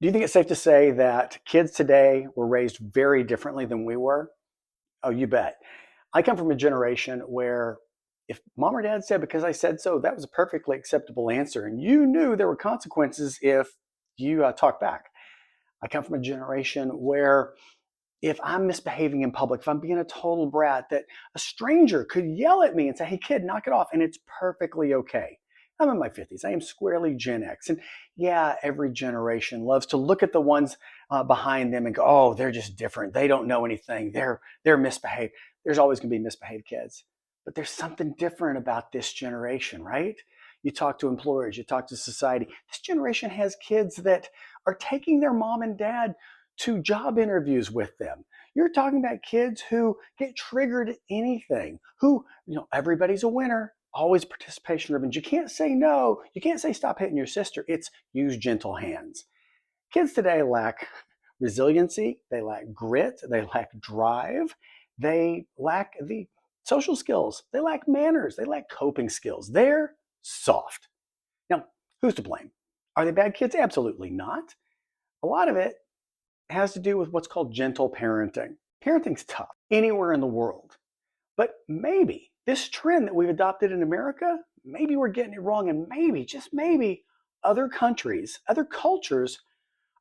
Do you think it's safe to say that kids today were raised very differently than we were? Oh, you bet. I come from a generation where if mom or dad said, because I said so, that was a perfectly acceptable answer. And you knew there were consequences if you talk back. I come from a generation where if I'm misbehaving in public, if I'm being a total brat, that a stranger could yell at me and say, hey, kid, knock it off. And it's perfectly okay. I'm in my 50s. I am squarely Gen X. And yeah, every generation loves to look at the ones behind them and go, oh, they're just different. They don't know anything. They're misbehaved. There's always going to be misbehaved kids. But there's something different about this generation, right? You talk to employers, you talk to society. This generation has kids that are taking their mom and dad to job interviews with them. You're talking about kids who get triggered at anything, who, everybody's a winner, always participation driven. You can't say no. You can't say stop hitting your sister. It's use gentle hands. Kids today lack resiliency, they lack grit, they lack drive, they lack the social skills, they lack manners, they lack coping skills. They're soft. Now, who's to blame? Are they bad kids? Absolutely not. A lot of it has to do with what's called gentle parenting. Parenting's tough anywhere in the world. But maybe this trend that we've adopted in America, maybe we're getting it wrong, and maybe, just maybe, other countries, other cultures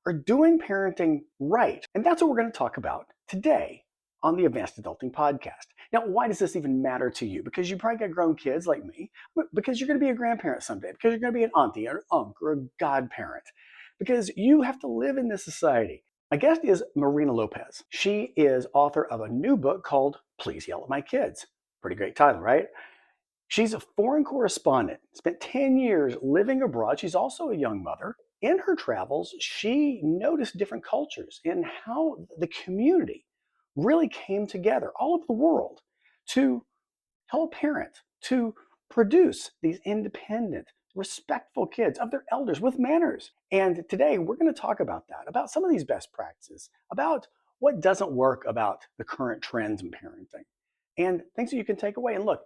are doing parenting right. And that's what we're going to talk about today on the Advanced Adulting Podcast. Now, why does this even matter to you? Because you probably got grown kids like me, because you're going to be a grandparent someday, because you're going to be an auntie or an uncle or a godparent, because you have to live in this society. My guest is Marina Lopes. She is author of a new book called Please Yell at My Kids. Pretty great title, right? She's a foreign correspondent, spent 10 years living abroad. She's also a young mother. In her travels, she noticed different cultures and how the community really came together all over the world to help parent, to produce these independent, respectful kids of their elders with manners. And today we're going to talk about that, about some of these best practices, about what doesn't work about the current trends in parenting, and things that you can take away. And look,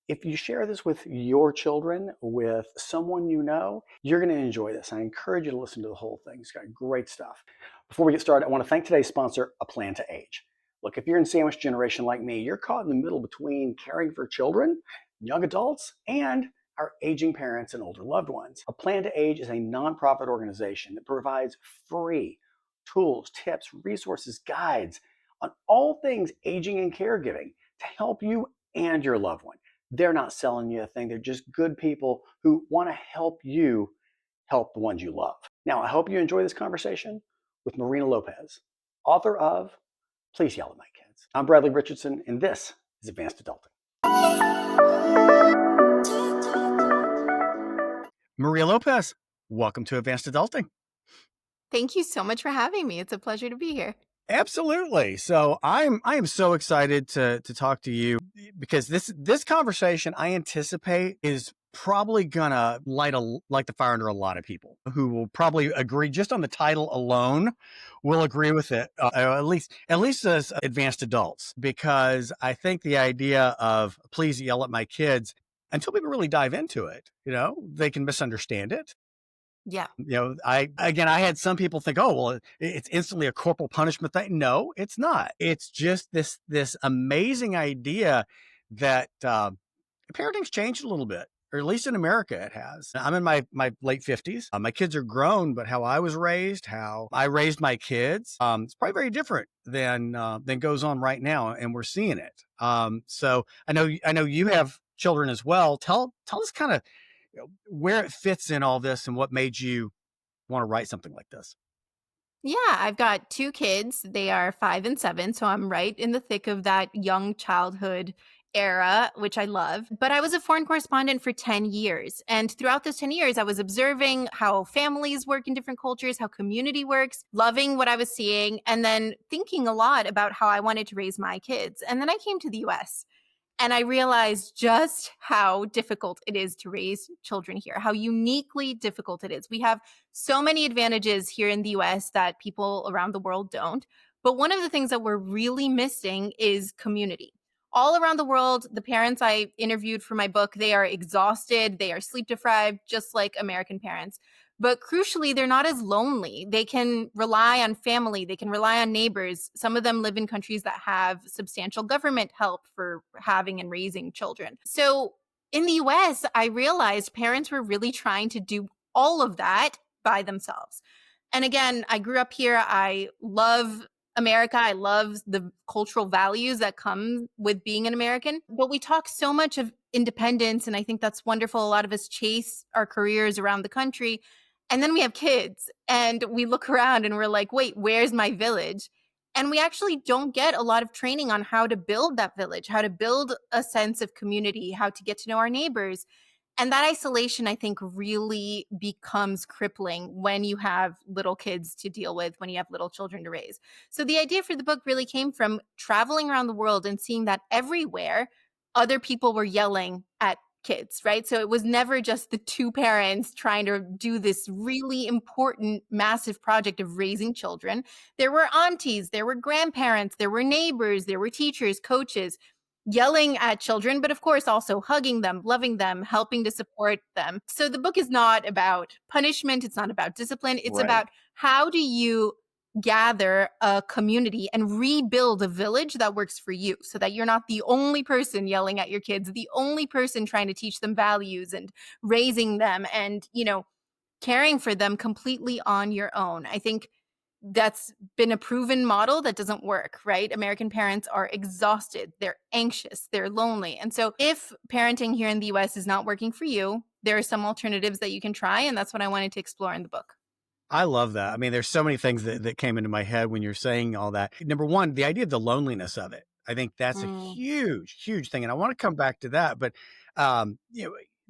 if you share this with your children, with someone you know, you're going to enjoy this. I encourage you to listen to the whole thing. It's got great stuff. Before we get started, I want to thank today's sponsor, A Plan to Age. Look, if you're in sandwich generation like me, you're caught in the middle between caring for children, young adults, and our aging parents and older loved ones. A Plan to Age is a nonprofit organization that provides free tools, tips, resources, guides on all things aging and caregiving to help you and your loved one. They're not selling you a thing. They're just good people who want to help you help the ones you love. Now, I hope you enjoy this conversation with Marina Lopes, author of Please Yell at My Kids. I'm Bradley Richardson, and this is Advanced Adulting. Marina Lopes, welcome to Advanced Adulting. Thank you so much for having me. It's a pleasure to be here. Absolutely. So I am so excited to talk to you because this conversation I anticipate is probably gonna light the fire under a lot of people who will probably agree just on the title alone will agree with it, at least as advanced adults, because I think the idea of please yell at my kids, until people really dive into it, they can misunderstand it. Yeah. I had some people think, oh, well, it's instantly a corporal punishment thing. No, it's not. It's just this amazing idea that parenting's changed a little bit, or at least in America it has. I'm in my late 50s. My kids are grown, but how I was raised, how I raised my kids, it's probably very different than goes on right now, and we're seeing it. So I know you have children as well. Tell us kind of where it fits in all this and what made you want to write something like this. Yeah, I've got 2 kids. They are 5 and 7, so I'm right in the thick of that young childhood era, which I love. But I was a foreign correspondent for 10 years. And throughout those 10 years, I was observing how families work in different cultures, how community works, loving what I was seeing, and then thinking a lot about how I wanted to raise my kids. And then I came to the US. And I realized just how difficult it is to raise children here, how uniquely difficult it is. We have so many advantages here in the US that people around the world don't. But one of the things that we're really missing is community. All around the world, the parents I interviewed for my book, they are exhausted, they are sleep deprived, just like American parents. But crucially, they're not as lonely. They can rely on family, they can rely on neighbors. Some of them live in countries that have substantial government help for having and raising children. So in the US, I realized parents were really trying to do all of that by themselves. And again, I grew up here. I love America. I love the cultural values that come with being an American. But we talk so much of independence, and I think that's wonderful. A lot of us chase our careers around the country. And then we have kids, and we look around and we're like, wait, where's my village? And we actually don't get a lot of training on how to build that village, how to build a sense of community, how to get to know our neighbors. And that isolation, I think, really becomes crippling when you have little kids to deal with, when you have little children to raise. So the idea for the book really came from traveling around the world and seeing that everywhere other people were yelling at kids, right? So it was never just the two parents trying to do this really important, massive project of raising children. There were aunties, there were grandparents, there were neighbors, there were teachers, coaches yelling at children, but of course also hugging them, loving them, helping to support them. So the book is not about punishment, it's not about discipline, it's Right. about how do you gather a community and rebuild a village that works for you so that you're not the only person yelling at your kids, the only person trying to teach them values and raising them and, caring for them completely on your own. I think that's been a proven model that doesn't work, right? American parents are exhausted, they're anxious, they're lonely. And so, if parenting here in the US is not working for you, there are some alternatives that you can try. And that's what I wanted to explore in the book. I love that. I mean, there's so many things that came into my head when you're saying all that. Number one, the idea of the loneliness of it. I think that's a Mm, huge, huge thing. And I want to come back to that. But,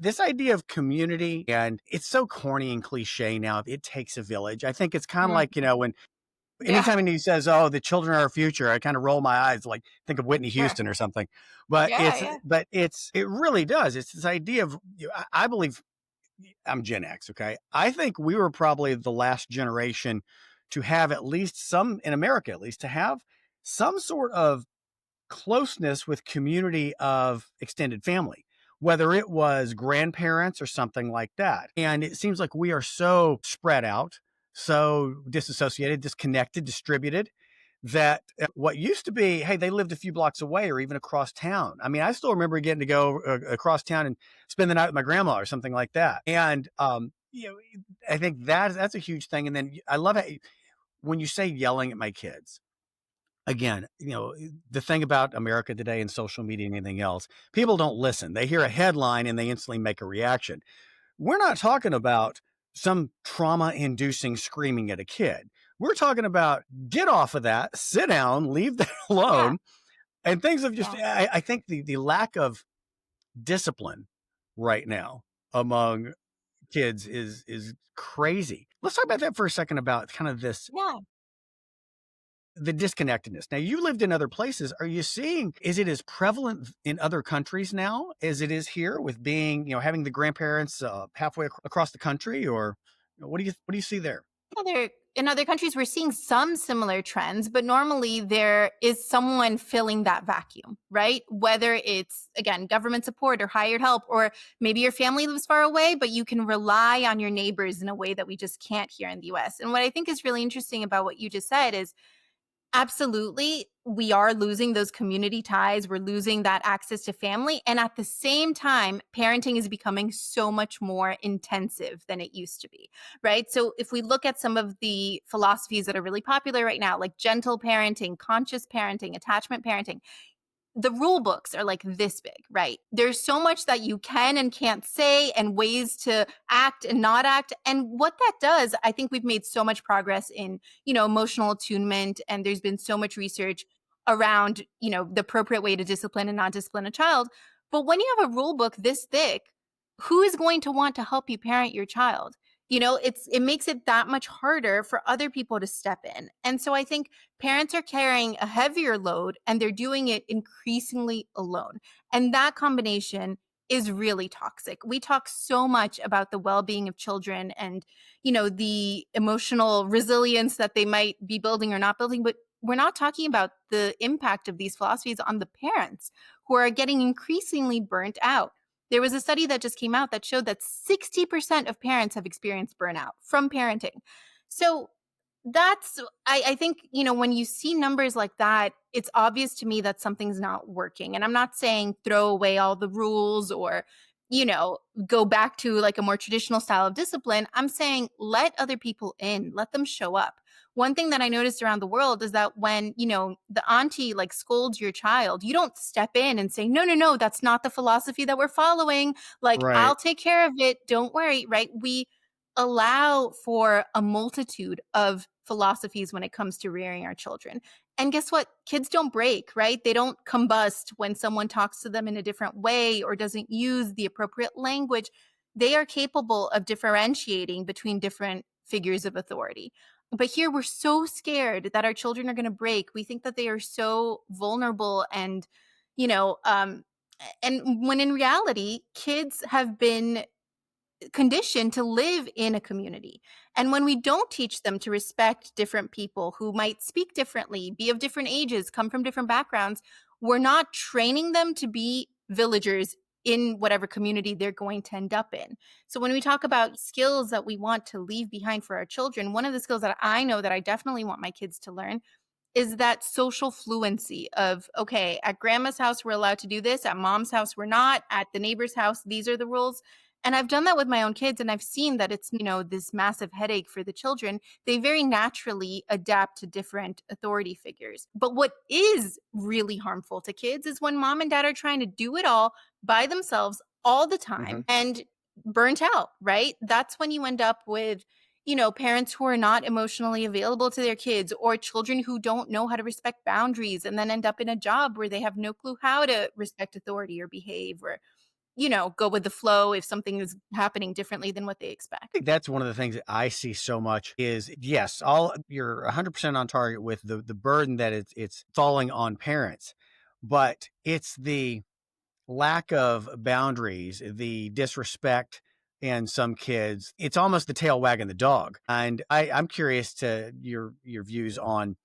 this idea of community, and it's so corny and cliche now. It takes a village. I think it's kind of mm, like, when yeah, anytime he says, "Oh, the children are our future," I kind of roll my eyes, like think of Whitney sure. Houston or something. But Yeah, it's, yeah. but it's, it really does. It's this idea of, I believe I'm Gen X. Okay. I think we were probably the last generation to have at least some, in America, at least, to have some sort of closeness with community of extended family, whether it was grandparents or something like that. And it seems like we are so spread out, so disassociated, disconnected, distributed, that what used to be, hey, they lived a few blocks away or even across town. I mean, I still remember getting to go across town and spend the night with my grandma or something like that. And, I think that's a huge thing. And then I love it when you say yelling at my kids. Again, the thing about America today and social media and anything else, people don't listen. They hear a headline and they instantly make a reaction. We're not talking about some trauma inducing screaming at a kid. We're talking about get off of that, sit down, leave that Yeah, alone. And things have just, yeah. I think the lack of discipline right now among kids is crazy. Let's talk about that for a second about kind of this, Yeah. the disconnectedness. Now, you lived in other places. Are you seeing, is it as prevalent in other countries now as it is here with being, having the grandparents halfway across the country, or what do you see there? In other countries, we're seeing some similar trends, but normally there is someone filling that vacuum, right? Whether it's, again, government support or hired help, or maybe your family lives far away, but you can rely on your neighbors in a way that we just can't here in the US. And what I think is really interesting about what you just said is absolutely, we are losing those community ties. We're losing that access to family. And at the same time, parenting is becoming so much more intensive than it used to be, right? So if we look at some of the philosophies that are really popular right now, like gentle parenting, conscious parenting, attachment parenting, the rule books are like this big, right? There's so much that you can and can't say and ways to act and not act. And what that does, I think we've made so much progress in, emotional attunement, and there's been so much research around, the appropriate way to discipline and not discipline a child. But when you have a rule book this thick, who is going to want to help you parent your child? It makes it that much harder for other people to step in. And so I think parents are carrying a heavier load and they're doing it increasingly alone. And that combination is really toxic. We talk so much about the well-being of children and, the emotional resilience that they might be building or not building, but we're not talking about the impact of these philosophies on the parents who are getting increasingly burnt out. There was a study that just came out that showed that 60% of parents have experienced burnout from parenting. So I think, when you see numbers like that, it's obvious to me that something's not working. And I'm not saying throw away all the rules or, you know, go back to like a more traditional style of discipline. I'm saying let other people in, let them show up. One thing that I noticed around the world is that when, the auntie like scolds your child, you don't step in and say, no, no, no, that's not the philosophy that we're following. Like, Right. I'll take care of it. Don't worry. Right. We allow for a multitude of philosophies when it comes to rearing our children. And guess what? Kids don't break, right? They don't combust when someone talks to them in a different way or doesn't use the appropriate language. They are capable of differentiating between different figures of authority. But here we're so scared that our children are going to break. We think that they are so vulnerable you know, um, and when in reality, kids have been conditioned to live in a community. And when we don't teach them to respect different people who might speak differently, be of different ages, come from different backgrounds, we're not training them to be villagers in whatever community they're going to end up in. So when we talk about skills that we want to leave behind for our children, one of the skills that I know that I definitely want my kids to learn is that social fluency of, okay, at grandma's house, we're allowed to do this. At mom's house, we're not. At the neighbor's house, these are the rules. And I've done that with my own kids, and I've seen that it's, this massive headache for the children. They very naturally adapt to different authority figures. But what is really harmful to kids is when mom and dad are trying to do it all by themselves all the Hmm. time and burnt out, right? That's when you end up with parents who are not emotionally available to their kids or children who don't know how to respect boundaries and then end up in a job where they have no clue how to respect authority or behave or, go with the flow if something is happening differently than what they I expect. think that's one of the things that I see so much is yes, all you're 100% on target with the burden that it's falling on parents, but it's the lack of boundaries, the disrespect in some kids. It's almost the tail wagging the dog. And I'm curious to your views on,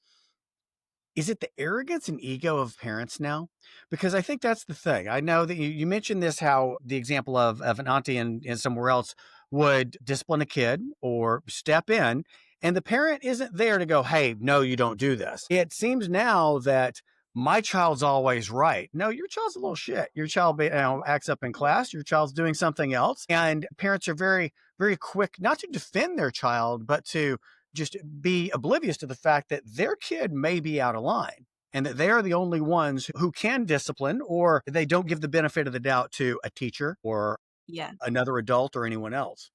is it the arrogance and ego of parents now? Because I think that's the thing. I know that you mentioned this, how the example of an auntie in somewhere else would discipline a kid or step in, and the parent isn't there to go, hey, no, you don't do this. It seems now that my child's always right. No, your child's a little shit. Your child acts up in class. Your child's doing something else. And parents are very, very quick not to defend their child, but to just be oblivious to the fact that their kid may be out of line and that they are the only ones who can discipline, or they don't give the benefit of the doubt to a teacher or Yeah. another adult or anyone else.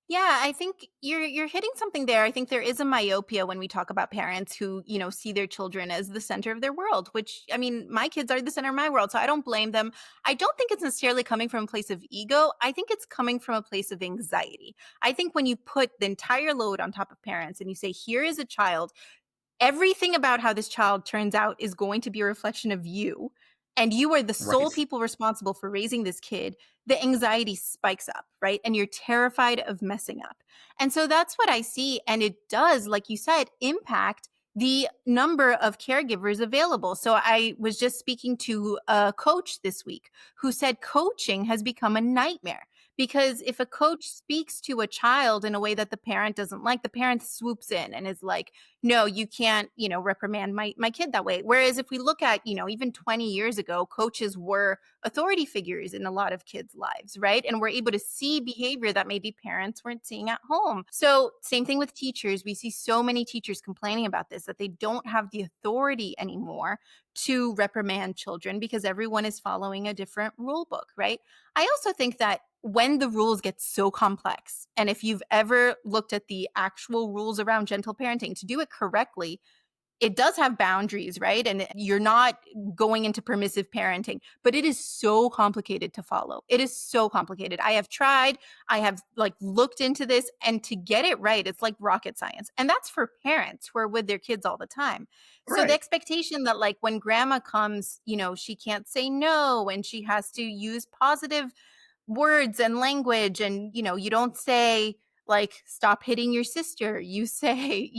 Yeah, I think you're hitting something there. I think there is a myopia when we talk about parents who, see their children as the center of their world, which I mean, my kids are the center of my world, so I don't blame them. I don't think it's necessarily coming from a place of ego. I think it's coming from a place of anxiety. I think when you put the entire load on top of parents and you say, here is a child, everything about how this child turns out is going to be a reflection of you, and you are the sole Right. people responsible for raising this kid, the anxiety spikes up, right? And you're terrified of messing up. And so that's what I see. And it does, like you said, impact the number of caregivers available. So I was just speaking to a coach this week who said coaching has become a nightmare because if a coach speaks to a child in a way that the parent doesn't like, the parent swoops in and is like, no, you can't, reprimand my kid that way. Whereas if we look at, even 20 years ago, coaches were authority figures in a lot of kids' lives, right? And we're able to see behavior that maybe parents weren't seeing at home. So same thing with teachers. We see so many teachers complaining about this, that they don't have the authority anymore to reprimand children because everyone is following a different rule book, right? I also think that when the rules get so complex, and if you've ever looked at the actual rules around gentle parenting, to do it correctly, it does have boundaries, right? And you're not going into permissive parenting, but it is so complicated to follow. It is so complicated. I have tried, I have like looked into this, and to get it right, it's like rocket science. And that's for parents who are with their kids all the time. So the Right. expectation that like when grandma comes, she can't say no and she has to use positive words and language, and you don't say like stop hitting your sister, you say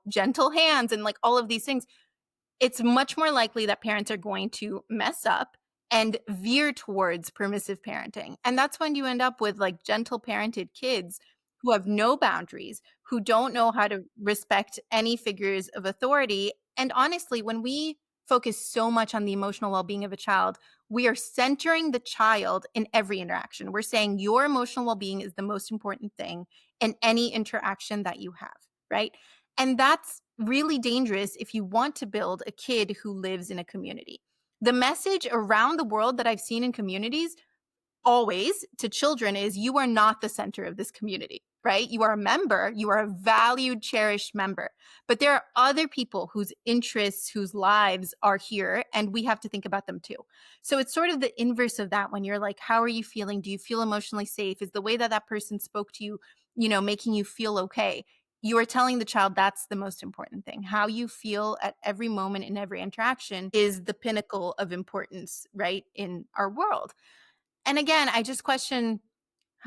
gentle hands and like all of these things. It's much more likely that parents are going to mess up and veer towards permissive parenting. And that's when you end up with like gentle parented kids who have no boundaries, who don't know how to respect any figures of authority. And honestly, when we focus so much on the emotional well being of a child, we are centering the child in every interaction. We're saying your emotional well being is the most important thing in any interaction that you have, right? And that's really dangerous if you want to build a kid who lives in a community. The message around the world that I've seen in communities always to children is you are not the center of this community, right? You are a member, you are a valued, cherished member. But there are other people whose interests, whose lives are here, and we have to think about them too. So it's sort of the inverse of that when you're like, how are you feeling? Do you feel emotionally safe? Is the way that that person spoke to you, making you feel okay? You are telling the child that's the most important thing. How you feel at every moment in every interaction is the pinnacle of importance, right, in our world. And again, I just question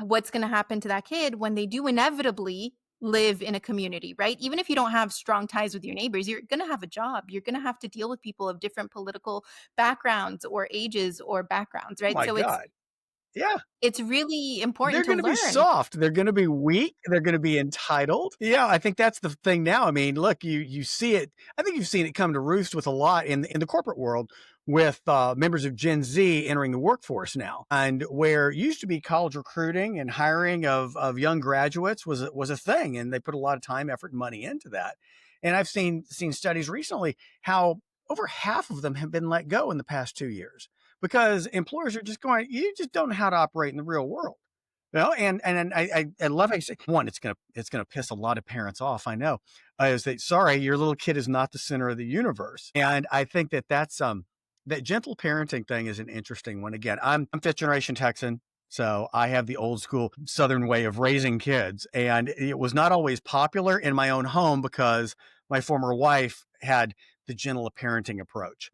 what's going to happen to that kid when they do inevitably live in a community, right? Even if you don't have strong ties with your neighbors, you're going to have a job. You're going to have to deal with people of different political backgrounds or ages or backgrounds, Oh right? my So it's God. Yeah. it's really important They're to gonna be learn. soft, they're gonna be weak, they're gonna be entitled. Yeah, I think that's the thing now. I mean, look, you see it. I think you've seen it come to roost with a lot in the corporate world with members of Gen Z entering the workforce now, and where it used to be college recruiting and hiring of young graduates was a thing, and they put a lot of time, effort, and money into that. And I've seen studies recently how over half of them have been let go in the past 2 years because employers are just going, you just don't know how to operate in the real world. And I love how you say one. It's gonna piss a lot of parents off. I know, is that sorry, your little kid is not the center of the universe, and I think that's that gentle parenting thing is an interesting one. Again, I'm fifth generation Texan, so I have the old school Southern way of raising kids, and it was not always popular in my own home because my former wife had the gentle parenting approach.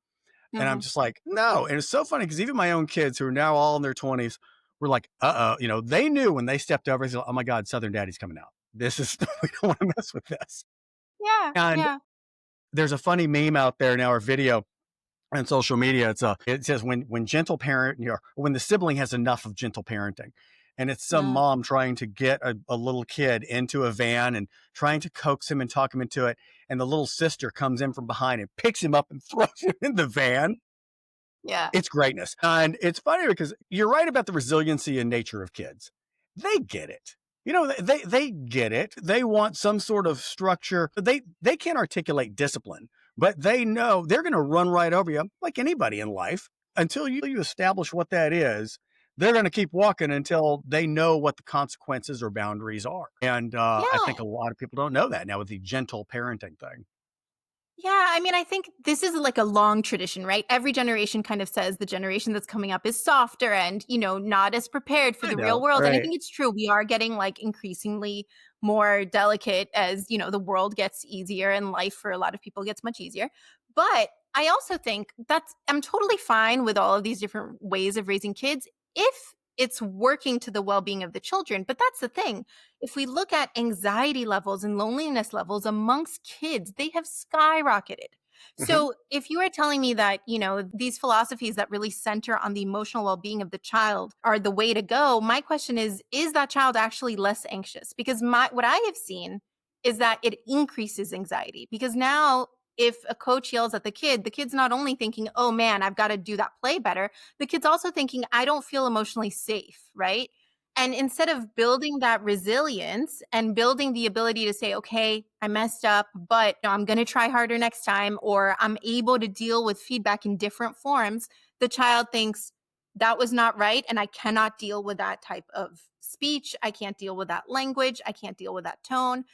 And I'm Mhm. just like, no. And it's so funny because even my own kids who are now all in their 20s were like, they knew when they stepped over, they said, oh my God, Southern Daddy's coming out. This is, we don't want to mess with this. Yeah, And yeah. there's a funny meme out there now or video on social media. It says when gentle parent, when the sibling has enough of gentle parenting. And it's some Mm. mom trying to get a little kid into a van and trying to coax him and talk him into it. And the little sister comes in from behind and picks him up and throws him in the van. Yeah. It's greatness. And it's funny because you're right about the resiliency and nature of kids. They get it. They get it. They want some sort of structure. They can't articulate discipline, but they know they're going to run right over you like anybody in life until you establish what that is. They're going to keep walking until they know what the consequences or boundaries are. And I think Yeah. a lot of people don't know that now with the gentle parenting thing. Yeah, I mean, I think this is like a long tradition, right? Every generation kind of says the generation that's coming up is softer and, not as prepared for I the real know. world. And I Right. think it's true. We are getting like increasingly more delicate as, the world gets easier and life for a lot of people gets much easier. But I also think I'm totally fine with all of these different ways of raising kids if it's working to the well being of the children. But that's the thing, if we look at anxiety levels and loneliness levels amongst kids, they have skyrocketed. Hmm. So, if you are telling me that, these philosophies that really center on the emotional well being of the child are the way to go, my question is that child actually less anxious? Because what I have seen is that it increases anxiety because now, if a coach yells at the kid's not only thinking, oh man, I've got to do that play better, the kid's also thinking, I don't feel emotionally safe, right? And instead of building that resilience and building the ability to say, okay, I messed up, but I'm going to try harder next time, or I'm able to deal with feedback in different forms, the child thinks that was not right. And I cannot deal with that type of speech. I can't deal with that language. I can't deal with that tone.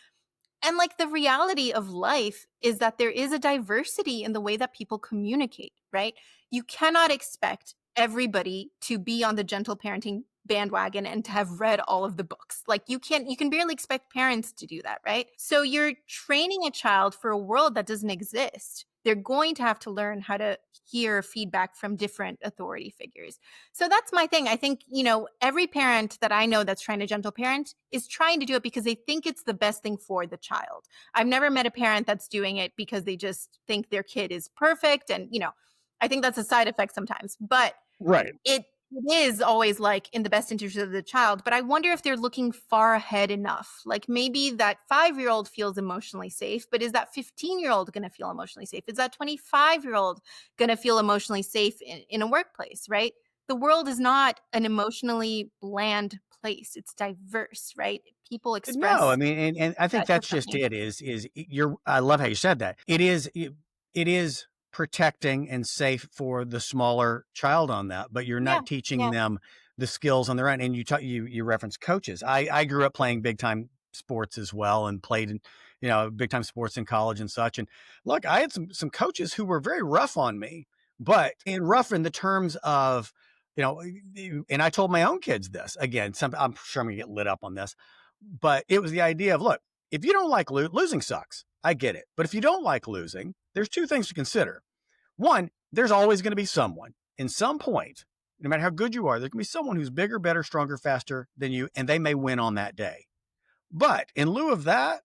And like the reality of life is that there is a diversity in the way that people communicate, right? You cannot expect everybody to be on the gentle parenting bandwagon and to have read all of the books. Like you can barely expect parents to do that, right? So you're training a child for a world that doesn't exist. They're going to have to learn how to hear feedback from different authority figures. So that's my thing. I think, every parent that I know that's trying to gentle parent is trying to do it because they think it's the best thing for the child. I've never met a parent that's doing it because they just think their kid is perfect. And, I think that's a side effect sometimes. But Right. It is always like in the best interest of the child, but I wonder if they're looking far ahead enough. Like maybe that 5-year-old feels emotionally safe, but is that 15-year-old going to feel emotionally safe? Is that 25-year-old going to feel emotionally safe in a workplace, right? The world is not an emotionally bland place. It's diverse, right? People No, I express mean, and I think that that's just differently. it. You're. I love how you said that. It is protecting and safe for the smaller child on that, but you're Yeah. not teaching Yeah. them the skills on their own. And you reference coaches. I grew up playing big time sports as well, and played in, big time sports in college and such. And look, I had some coaches who were very rough on me, but rough in the terms of, and I told my own kids this again. I'm sure I'm gonna get lit up on this, but it was the idea of, look, if you don't like losing sucks. I get it. But if you don't like losing, there's two things to consider. One, there's always going to be someone in some point, no matter how good you are, there can be someone who's bigger, better, stronger, faster than you, and they may win on that day. But in lieu of that,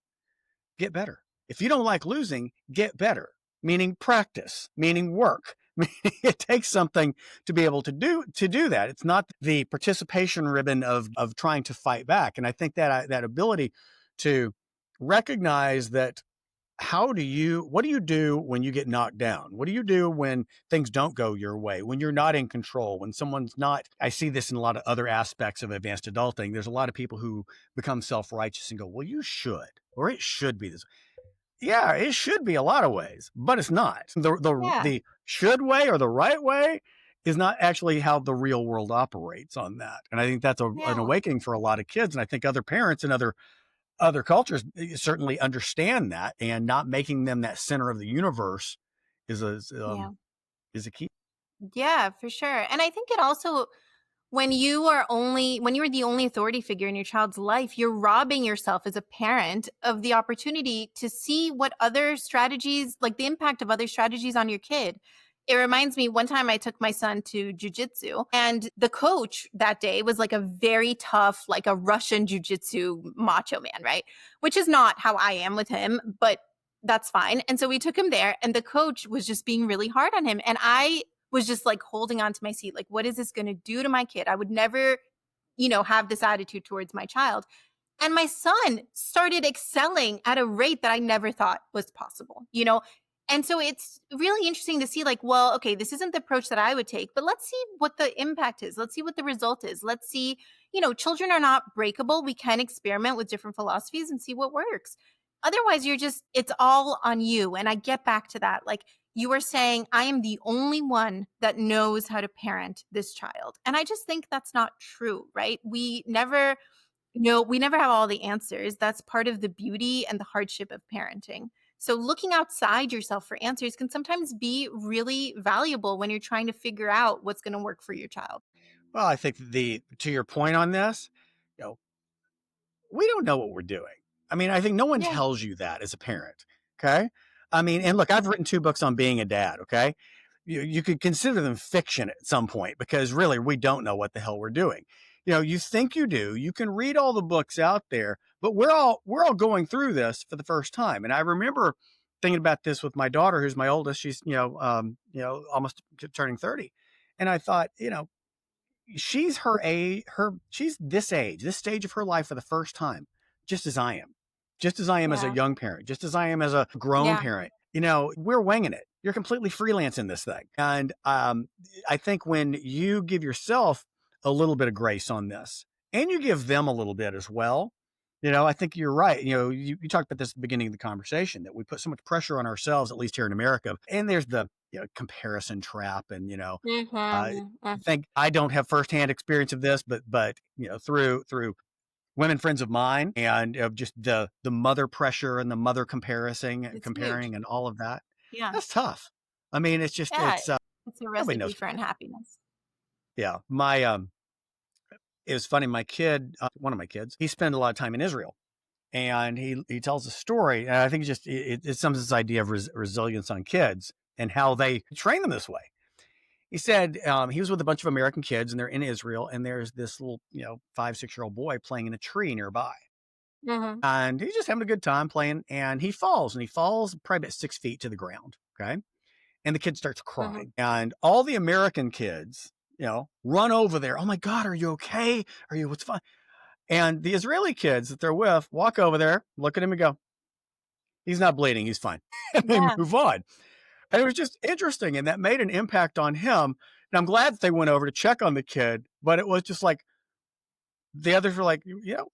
get better. If you don't like losing, get better, meaning practice, meaning work. It takes something to be able to do that. It's not the participation ribbon of trying to fight back. And I think that ability to recognize that, what do you do when you get knocked down? What do you do when things don't go your way, when you're not in control, when someone's not? I see this in a lot of other aspects of advanced adulting. There's a lot of people who become self-righteous and go, well, you should, or it should be this. Yeah, it should be a lot of ways, but it's not. Yeah. The should way or the right way is not actually how the real world operates on that. And I think that's an Yeah. awakening for a lot of kids. And I think other parents and other cultures certainly understand that, and not making them that center of the universe is Yeah. is a key. Yeah, for sure. And I think it also, when you are the only authority figure in your child's life, you're robbing yourself as a parent of the opportunity to see what other strategies, like the impact of other strategies on your kid. It reminds me, one time I took my son to jujitsu, and the coach that day was like a very tough, like a Russian jujitsu macho man, right? Which is not how I am with him, but that's fine. And so we took him there, and the coach was just being really hard on him. And I was just like holding on to my seat, like, what is this going to do to my kid? I would never, have this attitude towards my child. And my son started excelling at a rate that I never thought was possible. And so it's really interesting to see, like, well, okay, this isn't the approach that I would take, but let's see what the impact is. Let's see what the result is. Let's see, children are not breakable. We can experiment with different philosophies and see what works. Otherwise, it's all on you. And I get back to that. Like, you are saying, I am the only one that knows how to parent this child. And I just think that's not true, right? We never have all the answers. That's part of the beauty and the hardship of parenting. So looking outside yourself for answers can sometimes be really valuable when you're trying to figure out what's going to work for your child. Well, I think to your point on this, you know, we don't know what we're doing. I mean, I think no one Yeah. tells you that as a parent. Okay. I mean, and look, I've written 2 books on being a dad. Okay. You could consider them fiction at some point, because really we don't know what the hell we're doing. You think you do. You can read all the books out there, but we're all going through this for the first time. And I remember thinking about this with my daughter, who's my oldest. She's almost turning 30, and I thought, she's her age, she's this age, this stage of her life for the first time, just as I am, just as I am as a Yeah. young parent, just as I am as a grown Yeah. parent. We're winging it. You're completely freelance in this thing. And I think when you give yourself a little bit of grace on this, and you give them a little bit as well, I think you're right. You talked about this at the beginning of the conversation, that we put so much pressure on ourselves, at least here in America. And there's the comparison trap, and uh, Mm-hmm. think I don't have firsthand experience of this, but through women friends of mine, and of just the mother pressure and the mother It's huge. comparing and all of that. Yeah. That's tough. I mean, it's just Yeah. It's a nobody recipe knows. for unhappiness. Yeah, my it was funny. My kid, one of my kids, he spent a lot of time in Israel, and he tells a story, and I think it sums this idea of resilience on kids and how they train them this way. He said he was with a bunch of American kids, and they're in Israel, and there's this little, 5, 6-year-old boy playing in a tree nearby. Mm-hmm. And he's just having a good time playing, and he falls, probably about 6 feet to the ground. Okay. And the kid starts Mm-hmm. crying. And all the American kids, run over there. Oh my God, are you okay? What's fine? And the Israeli kids that they're with walk over there, look at him and go, he's not bleeding. He's fine. And they Yeah. move on. And it was just interesting. And that made an impact on him. And I'm glad that they went over to check on the kid, but it was just like the others were like,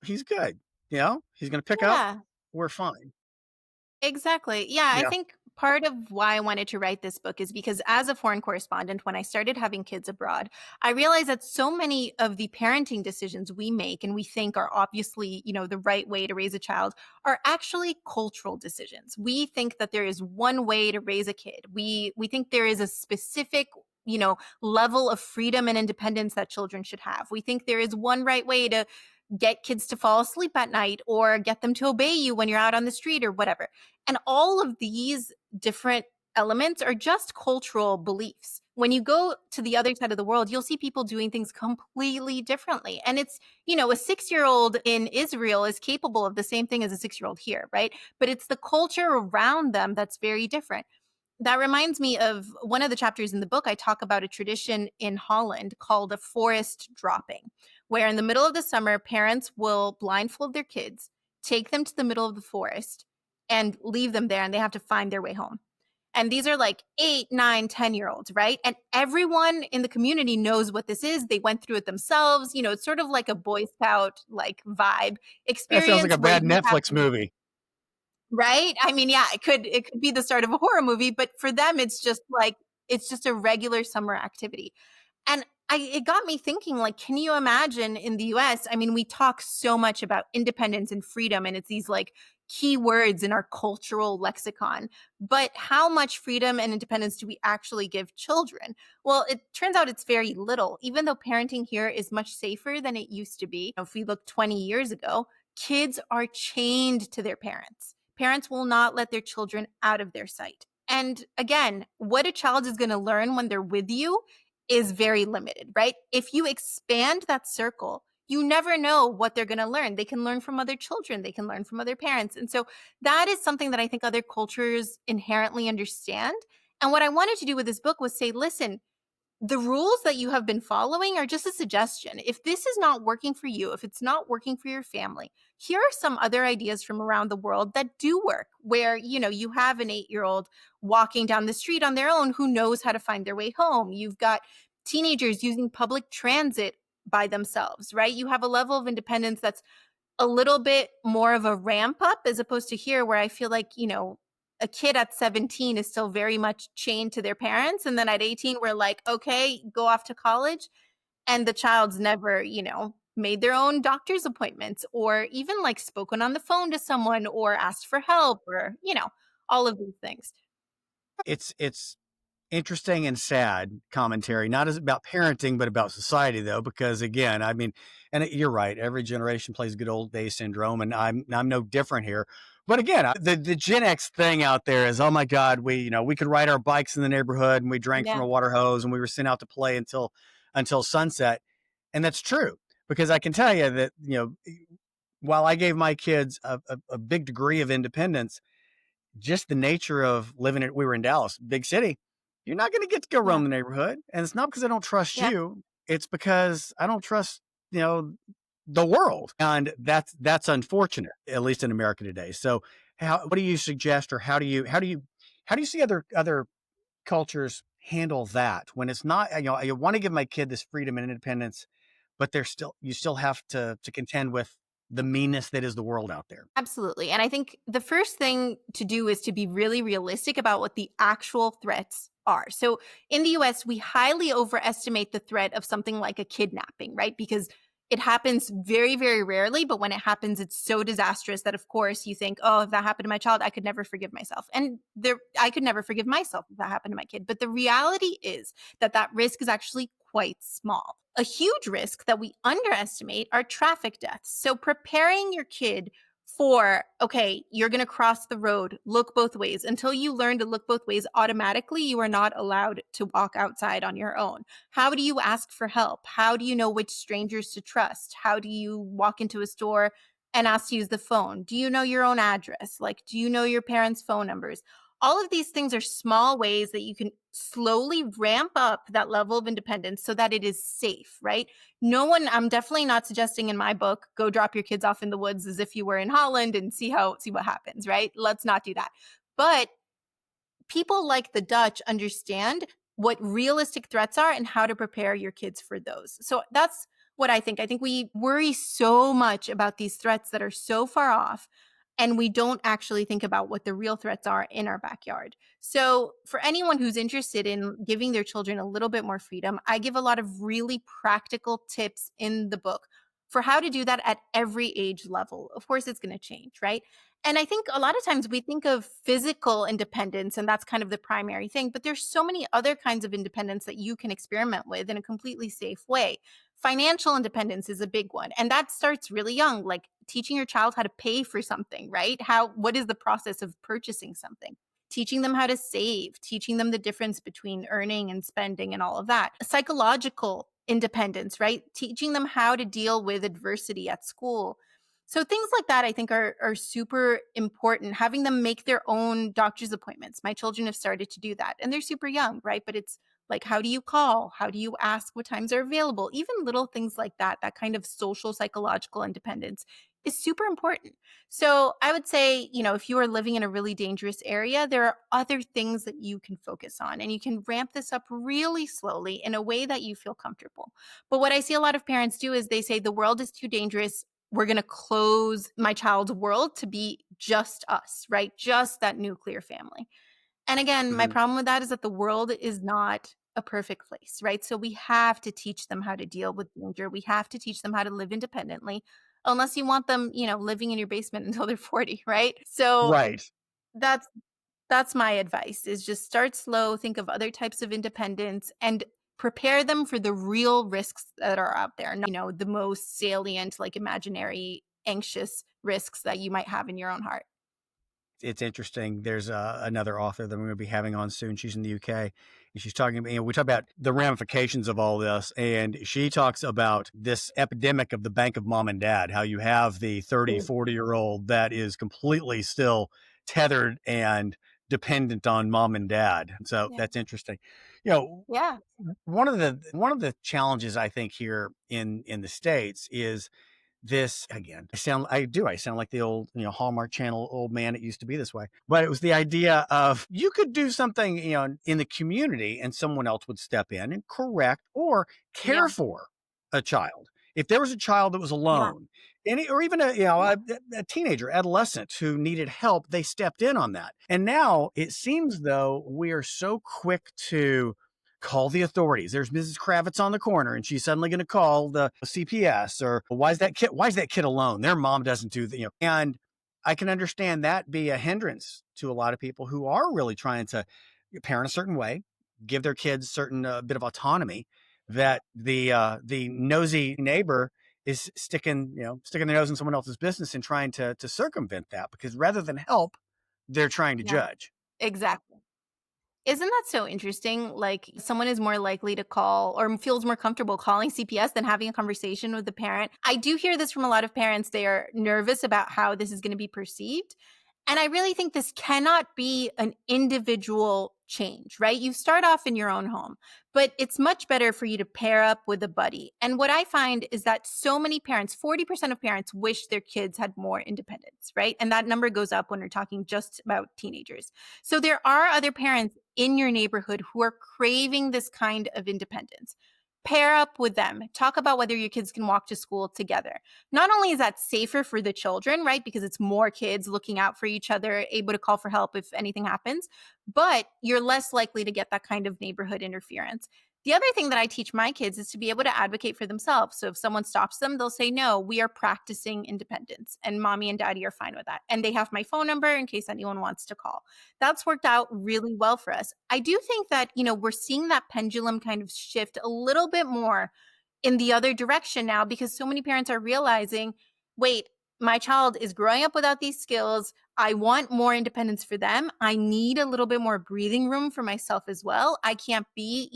he's good. He's going to pick up. Yeah. We're fine. Exactly. Yeah, I Yeah. think part of why I wanted to write this book is because as a foreign correspondent, when I started having kids abroad, I realized that so many of the parenting decisions we make and we think are obviously, the right way to raise a child are actually cultural decisions. We think that there is one way to raise a kid. We think there is a specific level of freedom and independence that children should have. We think there is one right way to get kids to fall asleep at night or get them to obey you when you're out on the street or whatever. And all of these different elements are just cultural beliefs. When you go to the other side of the world, you'll see people doing things completely differently. And it's, a 6-year-old in Israel is capable of the same thing as a 6-year-old here, right? But it's the culture around them that's very different. That reminds me of one of the chapters in the book. I talk about a tradition in Holland called a forest dropping, where in the middle of the summer, parents will blindfold their kids, take them to the middle of the forest, and leave them there, and they have to find their way home. And these are like 8, 9, 10-year-olds, right? And everyone in the community knows what this is. They went through it themselves. It's sort of like a Boy Scout like vibe That sounds like experience a where bad you have Netflix movie. right? I mean, yeah, it could be the start of a horror movie, but for them it's just a regular summer activity. And it got me thinking, like, can you imagine in the US? I mean, we talk so much about independence and freedom, and it's these like key words in our cultural lexicon. But how much freedom and independence do we actually give children? Well, it turns out it's very little, even though parenting here is much safer than it used to be. If we look 20 years ago, kids are chained to their parents. Parents will not let their children out of their sight. And again, what a child is going to learn when they're with you is very limited, right? If you expand that circle, you never know what they're going to learn. They can learn from other children, they can learn from other parents. And so that is something that I think other cultures inherently understand. And what I wanted to do with this book was say, listen, the rules that you have been following are just a suggestion. If this is not working for you, if it's not working for your family, here are some other ideas from around the world that do work, where, you have an 8-year-old walking down the street on their own who knows how to find their way home. You've got teenagers using public transit by themselves, right? You have a level of independence that's a little bit more of a ramp up as opposed to here where I feel like, a kid at 17 is still very much chained to their parents. And then at 18, we're like, okay, go off to college. And the child's never, made their own doctor's appointments or even like spoken on the phone to someone or asked for help or, all of these things. It's interesting and sad commentary, not as about parenting, but about society, though, because again, I mean, and you're right, every generation plays good old days syndrome, and I'm no different here. But again, the Gen X thing out there is, oh my God, we could ride our bikes in the neighborhood and we drank from Yeah. a water hose and we were sent out to play until sunset, and that's true because I can tell you that while I gave my kids a big degree of independence, just the nature of living we were in Dallas, big city. You're not going to get to go Yeah. roam the neighborhood. And it's not because I don't trust Yeah. you. It's because I don't trust, the world. And that's unfortunate, at least in America today. So what do you suggest, or how do you see other cultures handle that when it's not, I want to give my kid this freedom and independence, but you still have to contend with the meanness that is the world out there. Absolutely. And I think the first thing to do is to be really realistic about what the actual threats are. So in the US, we highly overestimate the threat of something like a kidnapping, right? Because it happens very, very rarely. But when it happens, it's so disastrous that, of course, you think, oh, if that happened to my child, I could never forgive myself. And I could never forgive myself if that happened to my kid. But the reality is that risk is actually quite small. A huge risk that we underestimate are traffic deaths. So preparing your kid for, okay, you're going to cross the road, look both ways. Until you learn to look both ways, automatically, you are not allowed to walk outside on your own. How do you ask for help? How do you know which strangers to trust? How do you walk into a store and ask to use the phone? Do you know your own address? Like, do you know your parents' phone numbers? All of these things are small ways that you can slowly ramp up that level of independence so that it is safe, right? No one, I'm definitely not suggesting in my book, go drop your kids off in the woods as if you were in Holland and see what happens, right? Let's not do that. But people like the Dutch understand what realistic threats are and how to prepare your kids for those. So that's what I think. I think we worry so much about these threats that are so far off, and we don't actually think about what the real threats are in our backyard. So, for anyone who's interested in giving their children a little bit more freedom, I give a lot of really practical tips in the book for how to do that at every age level. Of course, it's going to change, right? And I think a lot of times we think of physical independence and that's kind of the primary thing, but there's so many other kinds of independence that you can experiment with in a completely safe way. Financial independence is a big one, and that starts really young, like teaching your child how to pay for something, right? What is the process of purchasing something? Teaching them how to save, teaching them the difference between earning and spending and all of that. Psychological independence, right? Teaching them how to deal with adversity at school. So things like that I think are super important. Having them make their own doctor's appointments. My children have started to do that and they're super young, right? But it's like, how do you call? How do you ask what times are available? Even little things like that, that kind of social psychological independence is super important. So I would say, if you are living in a really dangerous area, there are other things that you can focus on and you can ramp this up really slowly in a way that you feel comfortable. But what I see a lot of parents do is they say the world is too dangerous. We're going to close my child's world to be just us, right? Just that nuclear family. And again, my Hmm. problem with that is that the world is not a perfect place, right? So we have to teach them how to deal with danger. We have to teach them how to live independently, unless you want them, living in your basement until they're 40, right? So Right. that's that's my advice is just start slow, think of other types of independence and prepare them for the real risks that are out there. Not, the most salient, like imaginary, anxious risks that you might have in your own heart. It's interesting. There's another author that we're going to be having on soon. She's in the UK, and she's talking about, we talk about the ramifications of all this. And she talks about this epidemic of the bank of mom and dad, how you have the 30, Mm. 40-year-old that is completely still tethered and dependent on mom and dad. So Yeah. that's interesting. You know, Yeah. one of the challenges I think here in the States is this again. I sound like the old, Hallmark Channel old man. It used to be this way, but it was the idea of you could do something, in the community and someone else would step in and correct or care Yeah. for a child. If there was a child that was Yeah. alone, or even Yeah. a teenager, adolescent who needed help, they stepped in on that. And now it seems though we are so quick to call the authorities. There's Mrs. Kravitz on the corner and she's suddenly going to call the CPS, or why is that kid alone? Their mom doesn't do that, and I can understand that be a hindrance to a lot of people who are really trying to parent a certain way, give their kids certain bit of autonomy, that the nosy neighbor is sticking their nose in someone else's business and trying to circumvent that, because rather than help, they're trying to Yeah. judge. Exactly. Isn't that so interesting? Like someone is more likely to call or feels more comfortable calling CPS than having a conversation with the parent. I do hear this from a lot of parents. They are nervous about how this is going to be perceived. And I really think this cannot be an individual change, right? You start off in your own home, but it's much better for you to pair up with a buddy. And what I find is that so many parents, 40% of parents wish their kids had more independence, right? And that number goes up when we're talking just about teenagers. So there are other parents in your neighborhood who are craving this kind of independence. Pair up with them. Talk about whether your kids can walk to school together. Not only is that safer for the children, right? Because it's more kids looking out for each other, able to call for help if anything happens, but you're less likely to get that kind of neighborhood interference. The other thing that I teach my kids is to be able to advocate for themselves. So if someone stops them, they'll say, no, we are practicing independence and mommy and daddy are fine with that. And they have my phone number in case anyone wants to call. That's worked out really well for us. I do think that, we're seeing that pendulum kind of shift a little bit more in the other direction now because so many parents are realizing, wait, my child is growing up without these skills. I want more independence for them. I need a little bit more breathing room for myself as well. I can't be,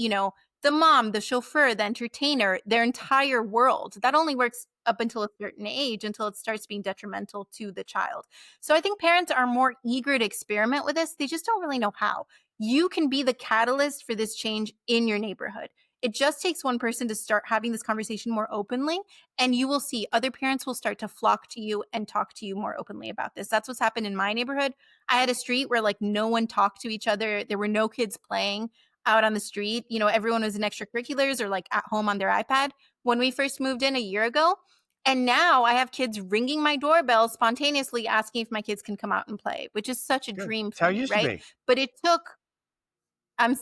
the mom, the chauffeur, the entertainer, their entire world. That only works up until a certain age, until it starts being detrimental to the child. So I think parents are more eager to experiment with this. They just don't really know how. You can be the catalyst for this change in your neighborhood. It just takes one person to start having this conversation more openly, and you will see other parents will start to flock to you and talk to you more openly about this. That's what's happened in my neighborhood. I had a street where like no one talked to each other. There were no kids playing out on the street. Everyone was in extracurriculars or like at home on their iPad when we first moved in a year ago. And now I have kids ringing my doorbell spontaneously asking if my kids can come out and play, which is such a Good. dream It's how for it me, used to right? be. But it took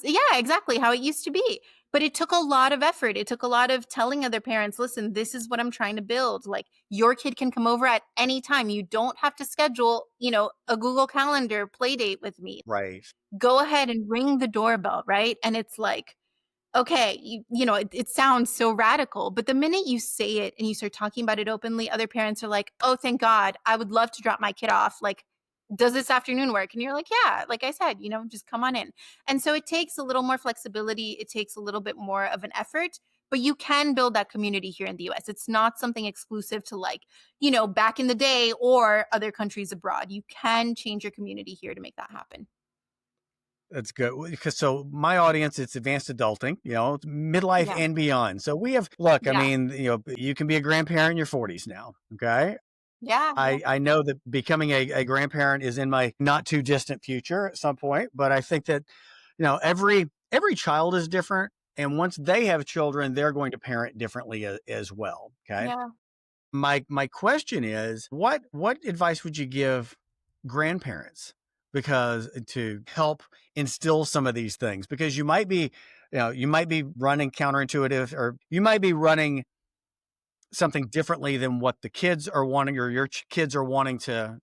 yeah, exactly how it used to be. But it took a lot of effort. It took a lot of telling other parents, listen, this is what I'm trying to build. Like your kid can come over at any time. You don't have to schedule, a Google Calendar play date with me. Right. Go ahead and ring the doorbell, right? And it's like, okay, it sounds so radical, but the minute you say it and you start talking about it openly, other parents are like, oh, thank God, I would love to drop my kid off. Like, does this afternoon work? And you're like, yeah, like I said, just come on in. And so it takes a little more flexibility. It takes a little bit more of an effort, but you can build that community here in the US. It's not something exclusive to like, back in the day or other countries abroad. You can change your community here to make that happen. That's good. Because so my audience, it's advanced adulting, midlife Yeah. and beyond. So we have, look, I Yeah. mean, you can be a grandparent in your 40s now. Okay. Yeah. I know that becoming a grandparent is in my not too distant future at some point, but I think that, every child is different. And once they have children, they're going to parent differently as well. Okay. Yeah. My question is, what advice would you give grandparents because to help instill some of these things? Because you might be running counterintuitive, or you might be running something differently than what the kids are wanting, or your kids are wanting to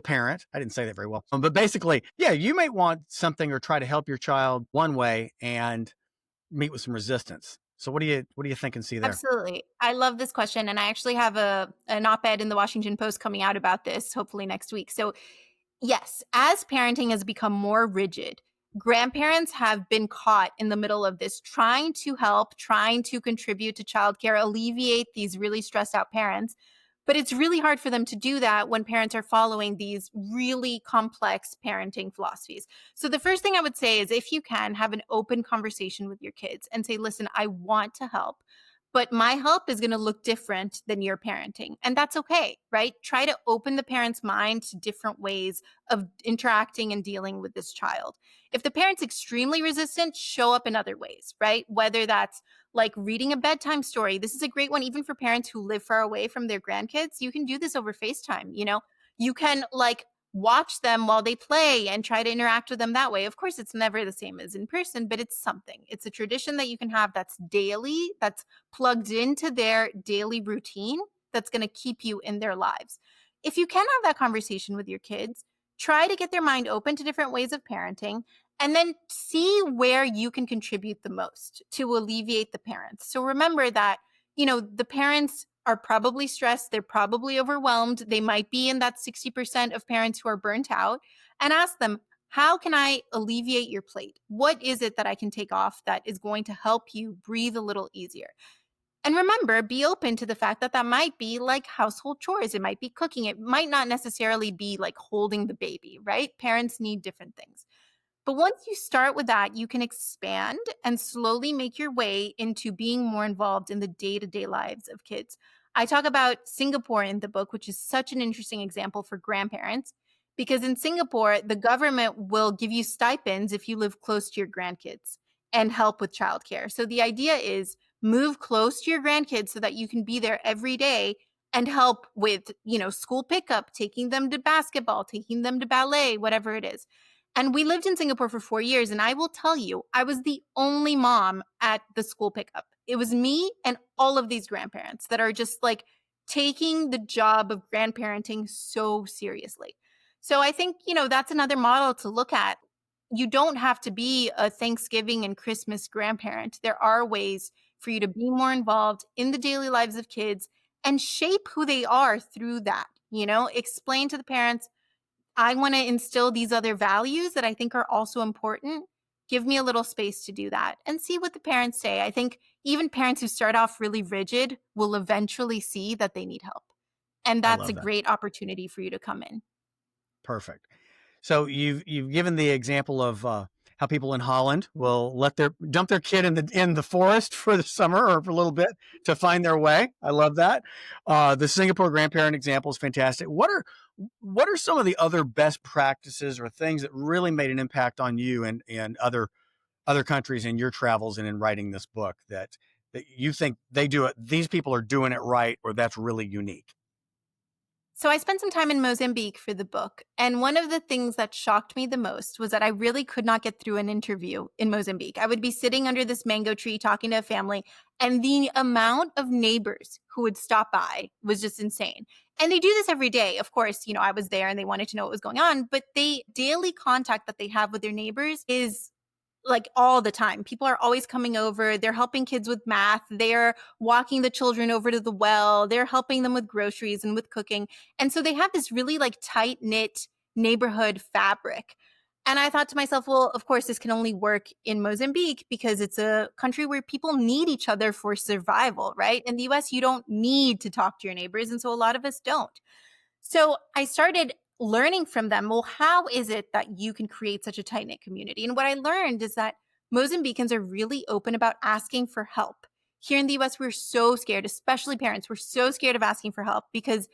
parent. I didn't say that very well. But basically, yeah, you might want something or try to help your child one way and meet with some resistance. So what do you think and see there? Absolutely. I love this question. And I actually have an op-ed in the Washington Post coming out about this, hopefully next week. So yes, as parenting has become more rigid, grandparents have been caught in the middle of this, trying to help, trying to contribute to childcare, alleviate these really stressed out parents. But it's really hard for them to do that when parents are following these really complex parenting philosophies. So, the first thing I would say is if you can have an open conversation with your kids and say, listen, I want to help, but my help is going to look different than your parenting. And that's okay, right? Try to open the parent's mind to different ways of interacting and dealing with this child. If the parent's extremely resistant, show up in other ways, right? Whether that's like reading a bedtime story. This is a great one, even for parents who live far away from their grandkids. You can do this over FaceTime. You can like watch them while they play and try to interact with them that way. Of course, it's never the same as in person, but it's something. It's a tradition that you can have that's daily, that's plugged into their daily routine, that's going to keep you in their lives. If you can have that conversation with your kids, try to get their mind open to different ways of parenting and then see where you can contribute the most to alleviate the parents. So remember that, the parents are probably stressed, they're probably overwhelmed, they might be in that 60% of parents who are burnt out, and ask them, how can I alleviate your plate? What is it that I can take off that is going to help you breathe a little easier? And remember, be open to the fact that that might be like household chores. It might be cooking. It might not necessarily be like holding the baby, right? Parents need different things. But once you start with that, you can expand and slowly make your way into being more involved in the day to day lives of kids. I talk about Singapore in the book, which is such an interesting example for grandparents, because in Singapore, the government will give you stipends if you live close to your grandkids and help with childcare. So the idea is move close to your grandkids so that you can be there every day and help with, school pickup, taking them to basketball, taking them to ballet, whatever it is. And we lived in Singapore for 4 years. And I will tell you, I was the only mom at the school pickup. It was me and all of these grandparents that are just like taking the job of grandparenting so seriously. So I think, that's another model to look at. You don't have to be a Thanksgiving and Christmas grandparent. There are ways for you to be more involved in the daily lives of kids and shape who they are through that. Explain to the parents, I want to instill these other values that I think are also important. give me a little space to do that and see what the parents say. I think even parents who start off really rigid will eventually see that they need help. And I that's a love that. great opportunity for you to come in. Perfect. So you've given the example of how people in Holland will dump their kid in the forest for the summer or for a little bit to find their way. I love that. The Singapore grandparent example is fantastic. What are some of the other best practices or things that really made an impact on you and other countries in your travels and in writing this book that you think they do it? These people are doing it right, or that's really unique. So I spent some time in Mozambique for the book. And one of the things that shocked me the most was that I really could not get through an interview in Mozambique. I would be sitting under this mango tree talking to a family, and the amount of neighbors who would stop by was just insane. And they do this every day. Of course, I was there and they wanted to know what was going on, but they daily contact that they have with their neighbors is like all the time. People are always coming over. They're helping kids with math. They're walking the children over to the well. They're helping them with groceries and with cooking. And so they have this really like tight knit neighborhood fabric. And I thought to myself, well, of course, this can only work in Mozambique because it's a country where people need each other for survival, right? In the US, you don't need to talk to your neighbors. And so a lot of us don't. So I started learning from them. Well, how is it that you can create such a tight knit community? And what I learned is that Mozambicans are really open about asking for help. Here in the US, we're so scared, especially parents. We're so scared of asking for help because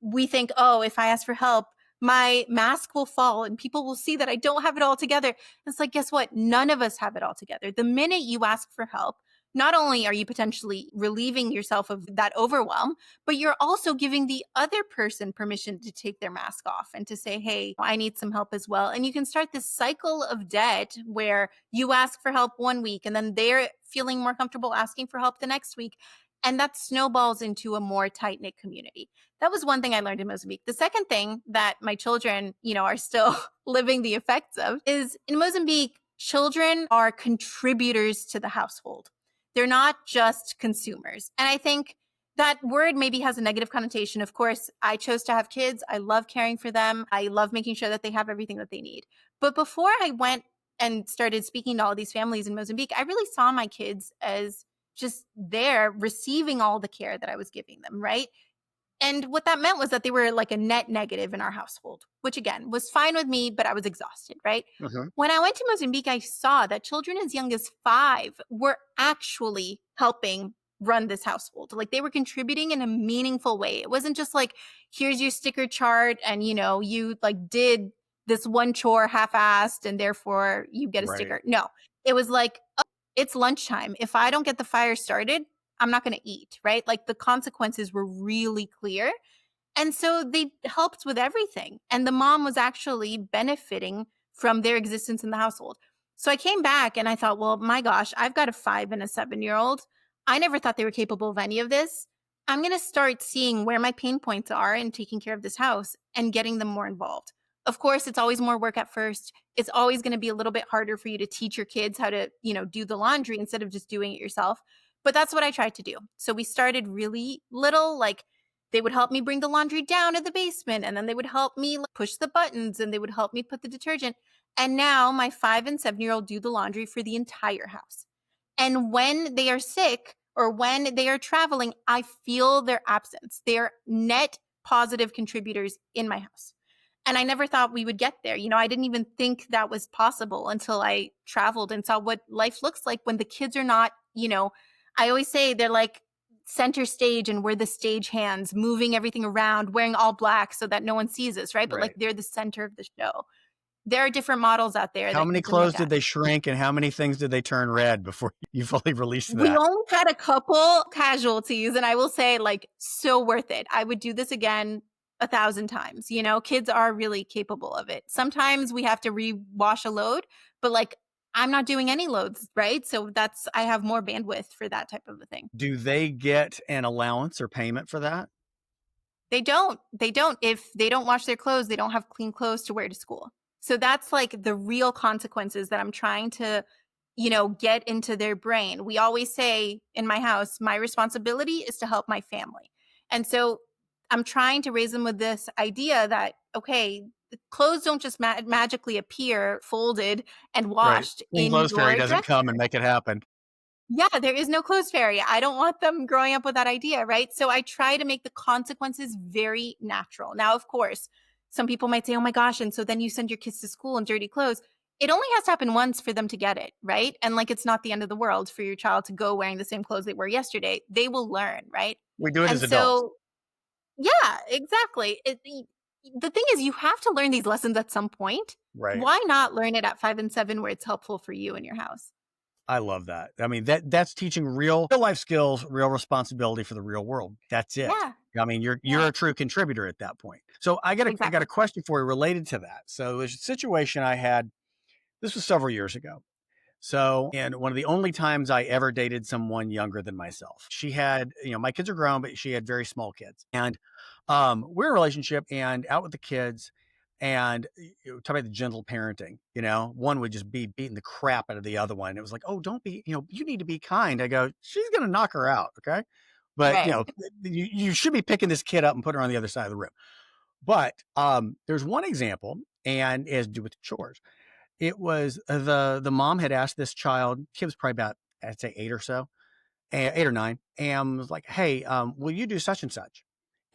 we think, oh, if I ask for help, my mask will fall and people will see that I don't have it all together. It's like, guess what? None of us have it all together. The minute you ask for help, not only are you potentially relieving yourself of that overwhelm, but you're also giving the other person permission to take their mask off and to say, hey, I need some help as well. And you can start this cycle of debt where you ask for help one week and then they're feeling more comfortable asking for help the next week. And that snowballs into a more tight knit community. That was one thing I learned in Mozambique. The second thing that my children, are still living the effects of is in Mozambique, children are contributors to the household. They're not just consumers. And I think that word maybe has a negative connotation. Of course, I chose to have kids. I love caring for them. I love making sure that they have everything that they need. But before I went and started speaking to all these families in Mozambique, I really saw my kids as just there receiving all the care that I was giving them, right? And what that meant was that they were like a net negative in our household, which again was fine with me, but I was exhausted, right? Mhm. When I went to Mozambique, I saw that children as young as 5 were actually helping run this household. Like they were contributing in a meaningful way. It wasn't just like, here's your sticker chart and, you like did this one chore half-assed and therefore you get a Right. sticker. No, it was like, oh, it's lunchtime. If I don't get the fire started, I'm not going to eat, right? Like the consequences were really clear. And so they helped with everything. And the mom was actually benefiting from their existence in the household. So I came back and I thought, well, my gosh, I've got a 5 and a 7-year-old. I never thought they were capable of any of this. I'm going to start seeing where my pain points are in taking care of this house and getting them more involved. Of course, it's always more work at first. It's always going to be a little bit harder for you to teach your kids how to, do the laundry instead of just doing it yourself. But that's what I tried to do. So we started really little, like they would help me bring the laundry down to the basement and then they would help me push the buttons and they would help me put the detergent. And now my 5 and 7-year-old do the laundry for the entire house. And when they are sick or when they are traveling, I feel their absence. They are net positive contributors in my house. And I never thought we would get there. I didn't even think that was possible until I traveled and saw what life looks like when the kids are not, I always say they're like center stage and we're the stage hands, moving everything around, wearing all black so that no one sees us, right? But like Right. they're the center of the show. There are different models out there How that many you can look clothes did at. they shrink and how many things did they turn red before you fully released We that? only had a couple casualties, and I will say, like, so worth it. I would do this again 1,000 times. Kids are really capable of it. Sometimes we have to rewash a load, but like, I'm not doing any loads, right? So I have more bandwidth for that type of a thing. Do they get an allowance or payment for that? They don't. They don't. If they don't wash their clothes, they don't have clean clothes to wear to school. So that's like the real consequences that I'm trying to, get into their brain. We always say in my house, my responsibility is to help my family. And so I'm trying to raise them with this idea that, okay, clothes don't just magically appear folded and Right. washed Clean in clothes fairy your doesn't dress. come and make it happen. Yeah, there is no clothes fairy. I don't want them growing up with that idea, right? So I try to make the consequences very natural. Now, of course, some people might say, oh my gosh, and so then you send your kids to school in dirty clothes. It only has to happen once for them to get it, right? And like it's not the end of the world for your child to go wearing the same clothes they wore yesterday. They will learn, right? We do it And as adults. so, yeah, exactly. The thing is, you have to learn these lessons at some point. Right. Why not learn it at 5 and 7 where it's helpful for you in your house? I love that. I mean, that's teaching real life skills, real responsibility for the real world. That's it. Yeah, I mean, you're yeah, a true contributor at that point. So I got a exactly. question for you related to that. So there's a situation I had. This was several years ago. So, and one of the only times I ever dated someone younger than myself. She had, my kids are grown, but she had very small kids. And we're in a relationship and out with the kids. And talk about the gentle parenting, one would just be beating the crap out of the other one. It was like, oh, don't be, you need to be kind. I go, she's going to knock her out. Okay. But, Right. you should be picking this kid up and putting her on the other side of the room. But there's one example, and it has to do with chores. It was the mom had asked this child, kid was probably about, I'd say 8 or so, 8 or 9, and was like, "Hey, will you do such and such?"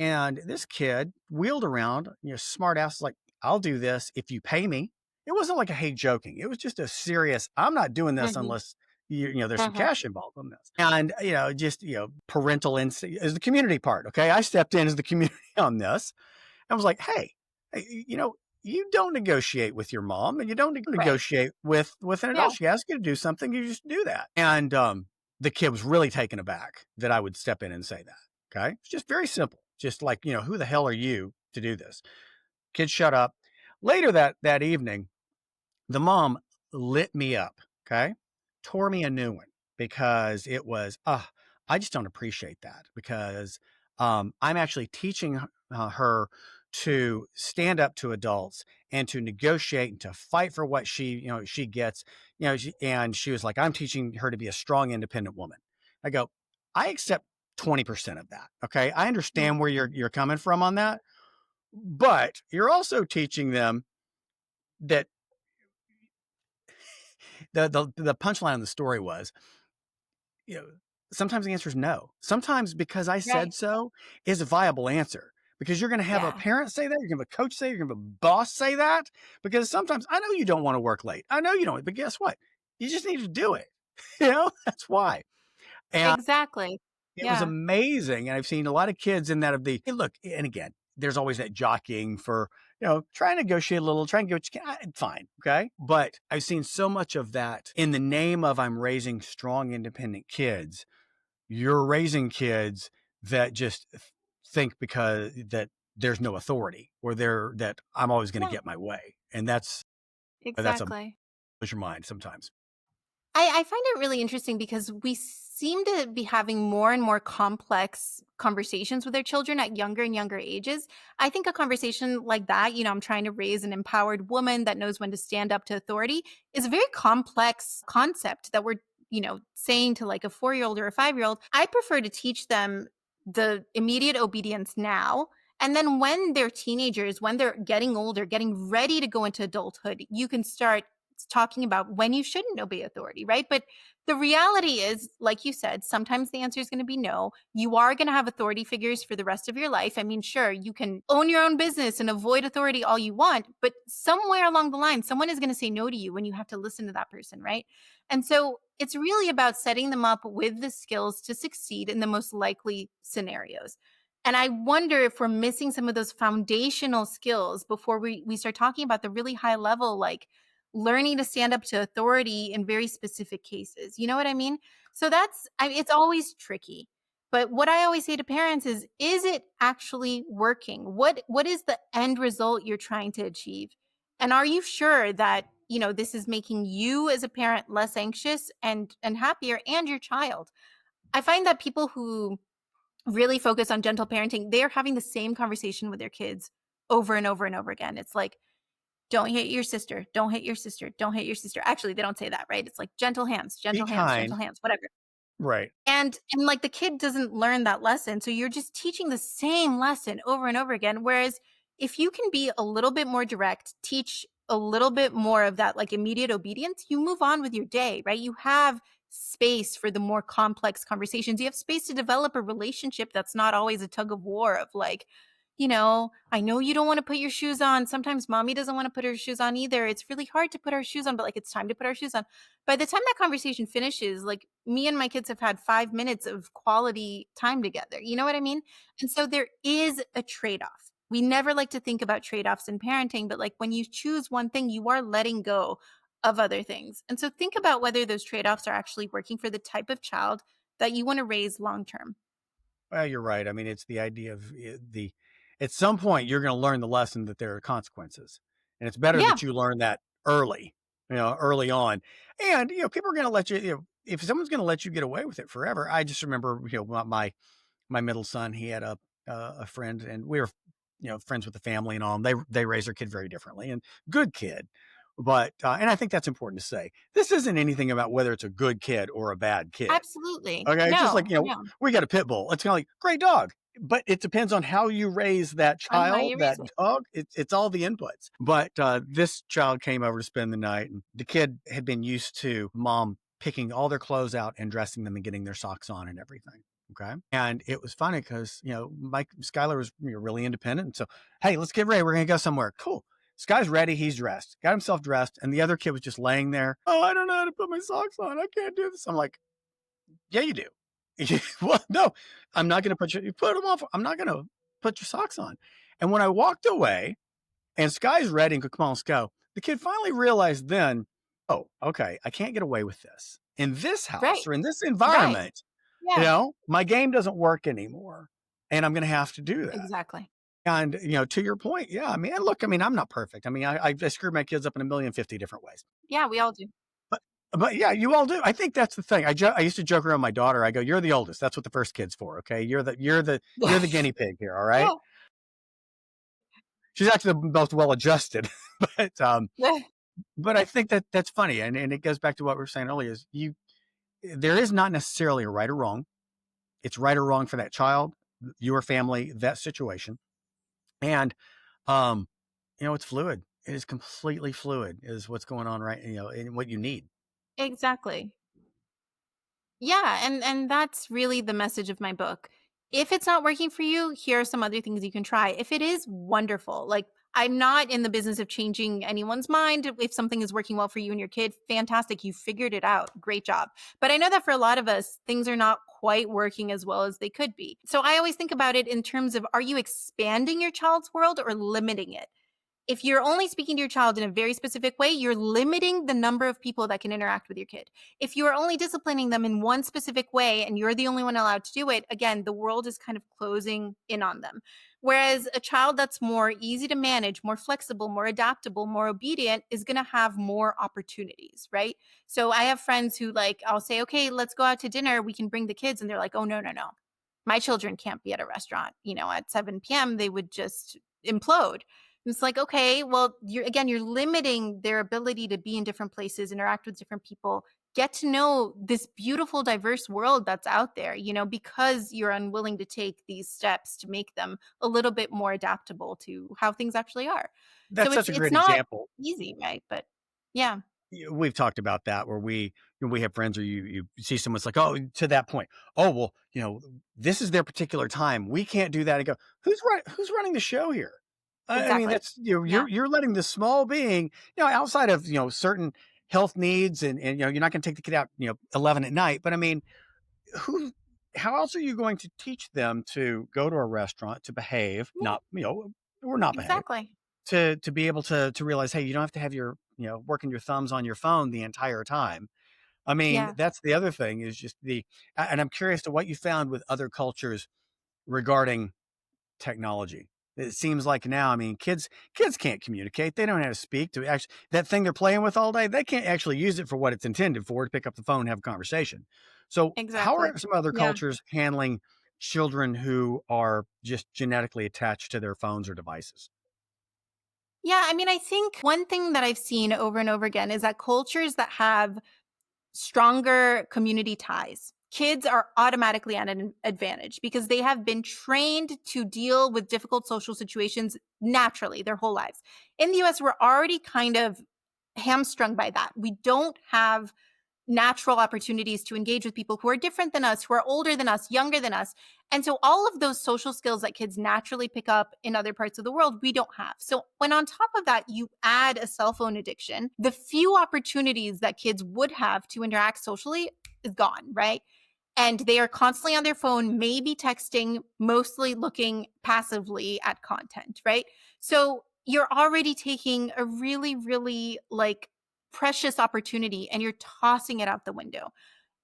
And this kid wheeled around, smart ass, like, "I'll do this if you pay me." It wasn't like a hey joking. It was just a serious, I'm not doing this Mhm, unless there's some mhm. cash involved in this. And just parental instinct is the community part. Okay. I stepped in as the community on this. I was like, hey, you don't negotiate with your mom and you don't Right. negotiate with an Yeah. adult. She asks you to do something, you just do that. And the kid was really taken aback that I would step in and say that. Okay. It's just very simple. Just like, who the hell are you to do this? Kid shut up. Later that evening, the mom lit me up, okay? Tore me a new one because it was, I just don't appreciate that because I'm actually teaching her to stand up to adults and to negotiate and to fight for what she gets, and she was like, I'm teaching her to be a strong, independent woman. I go, I accept 20% of that. Okay. I Mm. understand where you're coming from on that, but you're also teaching them that the punchline of the story was, you know, sometimes the answer is no. Sometimes because I Right. said so is a viable answer. Because you're going to have a Yeah. parent say that, you're going to have a coach say, you're going to have a boss say that. Because sometimes I know you don't want to work late. I know you don't, but guess what? You just need to do it. That's why. And Exactly. it was Yeah. amazing. And I've seen a lot of kids in that of the, hey, look, and again, there's always that jockeying for, try and negotiate a little, try and get what you can. Fine. Okay. But I've seen so much of that in the name of I'm raising strong, independent kids. You're raising kids that just think because that there's no authority or that I'm always going to Yeah. get my way. And that's a Exactly. push your mind sometimes. I find it really interesting because we seem to be having more and more complex conversations with our children at younger and younger ages. I think a conversation like that, I'm trying to raise an empowered woman that knows when to stand up to authority, is a very complex concept that we're, saying to like a 4-year-old or a 5-year-old. I prefer to teach them the immediate obedience now. And then when they're teenagers, when they're getting older, getting ready to go into adulthood, you can start talking about when you shouldn't obey authority, right? But the reality is, like you said, sometimes the answer is going to be no. You are going to have authority figures for the rest of your life. I mean, sure, you can own your own business and avoid authority all you want, but somewhere along the line, someone is going to say no to you when you have to listen to that person, right? And so it's really about setting them up with the skills to succeed in the most likely scenarios. And I wonder if we're missing some of those foundational skills before we start talking about the really high level, like learning to stand up to authority in very specific cases. You know what I mean? So it's always tricky. But what I always say to parents is it actually working? What is the end result you're trying to achieve? And are you sure that, this is making you as a parent less anxious and happier and your child? I find that people who really focus on gentle parenting, they're having the same conversation with their kids over and over and over again. It's like, don't hit your sister. Don't hit your sister. Don't hit your sister. Actually, they don't say that, right? It's like Be kind. gentle hands, whatever. Right. And like the kid doesn't learn that lesson. So you're just teaching the same lesson over and over again. Whereas If you can be a little bit more direct, teach a little bit more of that like immediate obedience, you move on with your day, right? You have space for the more complex conversations. You have space to develop a relationship that's not always a tug of war of like, I know you don't want to put your shoes on. Sometimes mommy doesn't want to put her shoes on either. It's really hard to put our shoes on, but like it's time to put our shoes on. By the time that conversation finishes, like me and my kids have had 5 minutes of quality time together. You know what I mean? And so there is a trade off. We never like to think about trade offs in parenting, but like when you choose one thing, you are letting go of other things. And so think about whether those trade offs are actually working for the type of child that you want to raise long term. Well, you're right. I mean, it's the idea of at some point you're going to learn the lesson that there are consequences, and it's better Yeah, that you learn that early, early on. And people are going to let you, if someone's going to let you get away with it forever. I just remember, my middle son, he had a friend, and we were, friends with the family and all. And they raise their kid very differently, and good kid. But and I think that's important to say. This isn't anything about whether it's a good kid or a bad kid. absolutely. Okay, it's just No, like, no. we got a pit bull. It's kinda like, great dog, but it depends on how you raise that On how child, you that raise it. dog. It's all the inputs. But, this child came over to spend the night, and the kid had been used to mom picking all their clothes out and dressing them and getting their socks on and everything, okay? And it was funny because Mike Skylar was, really independent, and so, "Hey, let's get ready. We're gonna go somewhere." Cool. Sky's ready, he's dressed, got himself dressed, and the other kid was just laying there, "Oh, I don't know how to put my socks on. I can't do this." I'm like, yeah, you do. Well, no, I'm not going to you put them off. I'm not going to put your socks on. And when I walked away and Sky's ready and go, come on, let's go. The kid finally realized then, oh, okay, I can't get away with this in this house Right, or in this right. environment. Yeah, My game doesn't work anymore and I'm going to have to do that. exactly. And, to your point, yeah, I mean, and look, I mean, I'm not perfect. I mean, I screwed my kids up in 1,050 different ways. Yeah, we all do. But but yeah, you all do. I think that's the thing. I used to joke around with my daughter. I go, "You're the oldest. That's what the first kid's for, okay? You're the guinea pig here, all right?" Yeah. She's actually the most well-adjusted, but but I think that's funny, and it goes back to what we were saying earlier. Is there is not necessarily a right or wrong. It's right or wrong for that child, your family, that situation, and um, it's fluid. It is completely fluid. Is what's going on right, and what you need. Exactly. Yeah, and that's really the message of my book. If it's not working for you, here are some other things you can try. If it is, wonderful. Like I'm not in the business of changing anyone's mind. If something is working well for you and your kid, fantastic. You figured it out. Great job. But I know that for a lot of us, things are not quite working as well as they could be. So I always think about it in terms of, are you expanding your child's world or limiting it? If you're only speaking to your child in a very specific way, you're limiting the number of people that can interact with your kid. If you are only disciplining them in one specific way and you're the only one allowed to do it, again, the world is kind of closing in on them. Whereas a child that's more easy to manage, more flexible, more adaptable, more obedient is going to have more opportunities, right? So I have friends who like, I'll say, okay, let's go out to dinner. We can bring the kids. And they're like, oh, no, no, no. My children can't be at a restaurant. At 7 p.m., they would just implode. It's like, okay, well, you're limiting their ability to be in different places, interact with different people, get to know this beautiful, diverse world that's out there, because you're unwilling to take these steps to make them a little bit more adaptable to how things actually are. So That's it's such a it's great not example. easy, right? But yeah, We've talked about that where we have friends or you see someone's like, oh, to that point, oh well, this is their particular time, we can't do that. I go, who's running the show here? I mean, exactly. that's Yeah, you're letting this small being, outside of certain health needs, and you're not going to take the kid out 11 at night, but I mean, who how else are you going to teach them to go to a restaurant, to behave, yeah, not or not behave, exactly. to be able to realize, hey, you don't have to have your working your thumbs on your phone the entire time. I mean, Yeah. that's the other thing is just and I'm curious to what you found with other cultures regarding technology. It seems like now, I mean, kids can't communicate. They don't know how to speak to actually that thing they're playing with all day. They can't actually use it for what it's intended for, to pick up the phone and have a conversation. So how Exactly. are some other Yeah. cultures handling children who are just genetically attached to their phones or devices? Yeah, I mean, I think one thing that I've seen over and over again is that cultures that have stronger community ties kids are automatically at an advantage because they have been trained to deal with difficult social situations naturally their whole lives. In the US, we're already kind of hamstrung by that. We don't have natural opportunities to engage with people who are different than us, who are older than us, younger than us. And so all of those social skills that kids naturally pick up in other parts of the world, we don't have. So when on top of that, you add a cell phone addiction, the few opportunities that kids would have to interact socially is gone, right? And they are constantly on their phone, maybe texting, mostly looking passively at content, right? So you're already taking a really, really like precious opportunity and you're tossing it out the window.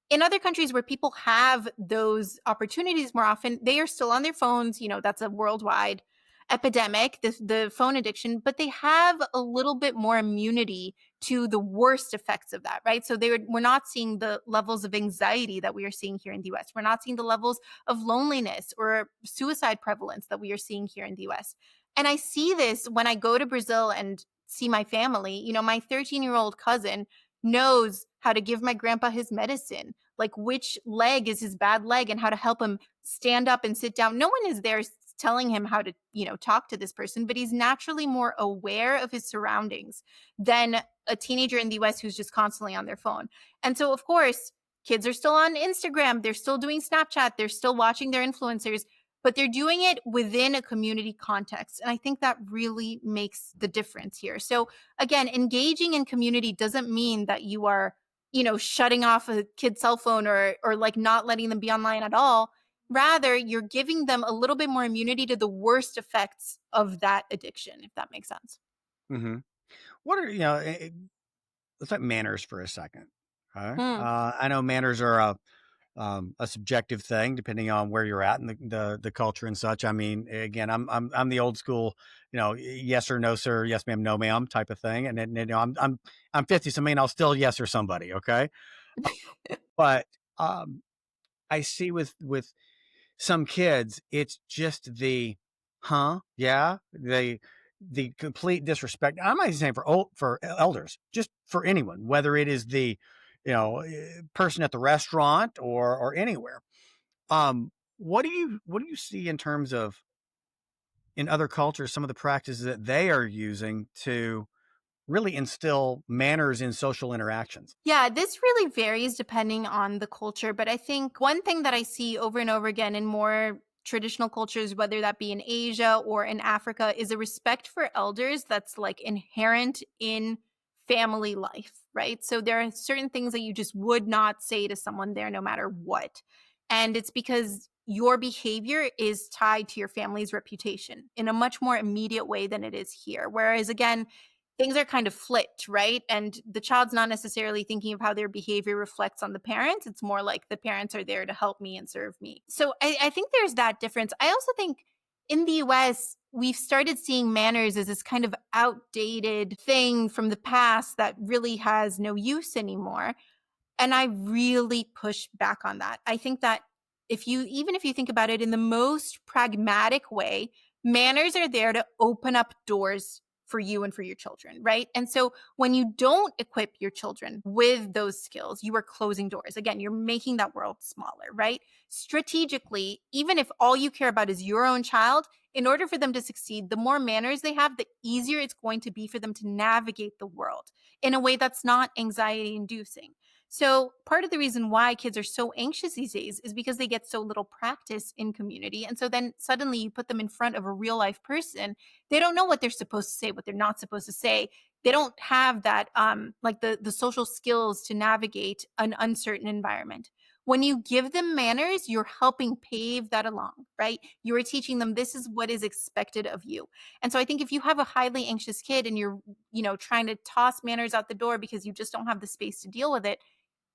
In other countries where people have those opportunities more often, they are still on their phones. That's a worldwide epidemic, the phone addiction, but they have a little bit more immunity to the worst effects of that, right? So we're not seeing the levels of anxiety that we are seeing here in the US. We're not seeing the levels of loneliness or suicide prevalence that we are seeing here in the US. And I see this when I go to Brazil and see my family. My 13-year-old cousin knows how to give my grandpa his medicine, like which leg is his bad leg and how to help him stand up and sit down. No one is there telling him how to, talk to this person, but he's naturally more aware of his surroundings than a teenager in the US who's just constantly on their phone. And so, of course, kids are still on Instagram, they're still doing Snapchat, they're still watching their influencers, but they're doing it within a community context. And I think that really makes the difference here. So again, engaging in community doesn't mean that you are, shutting off a kid's cell phone or like not letting them be online at all. Rather, you're giving them a little bit more immunity to the worst effects of that addiction, if that makes sense. Mm-hmm. What are let's talk manners for a second. Okay? Hmm. I know manners are a subjective thing depending on where you're at and the culture and such. I mean, again, I'm the old school, yes or no sir, yes ma'am, no ma'am type of thing. And then I'm 50, so I'll still yes or somebody. Okay, but I see with some kids, it's just yeah, the complete disrespect. I'm not even saying for elders, just for anyone, whether it is the person at the restaurant or anywhere. What do you see in terms of in other cultures, some of the practices that they are using to really instill manners in social interactions? Yeah, this really varies depending on the culture. But I think one thing that I see over and over again in more traditional cultures, whether that be in Asia or in Africa, is a respect for elders that's like inherent in family life, right? So there are certain things that you just would not say to someone there no matter what. And it's because your behavior is tied to your family's reputation in a much more immediate way than it is here. Whereas, again, things are kind of flipped, right? And the child's not necessarily thinking of how their behavior reflects on the parents. It's more like the parents are there to help me and serve me. So I think there's that difference. I also think in the US, we've started seeing manners as this kind of outdated thing from the past that really has no use anymore. And I really push back on that. I think that even if you think about it in the most pragmatic way, manners are there to open up doors for you and for your children, right? And so when you don't equip your children with those skills, you are closing doors. Again, you're making that world smaller, right? Strategically, even if all you care about is your own child, in order for them to succeed, the more manners they have, the easier it's going to be for them to navigate the world in a way that's not anxiety inducing. So part of the reason why kids are so anxious these days is because they get so little practice in community. And so then suddenly you put them in front of a real life person. They don't know what they're supposed to say, what they're not supposed to say. They don't have that like the social skills to navigate an uncertain environment. When you give them manners, you're helping pave that along, right? You are teaching them this is what is expected of you. And so I think if you have a highly anxious kid and you're, trying to toss manners out the door because you just don't have the space to deal with it,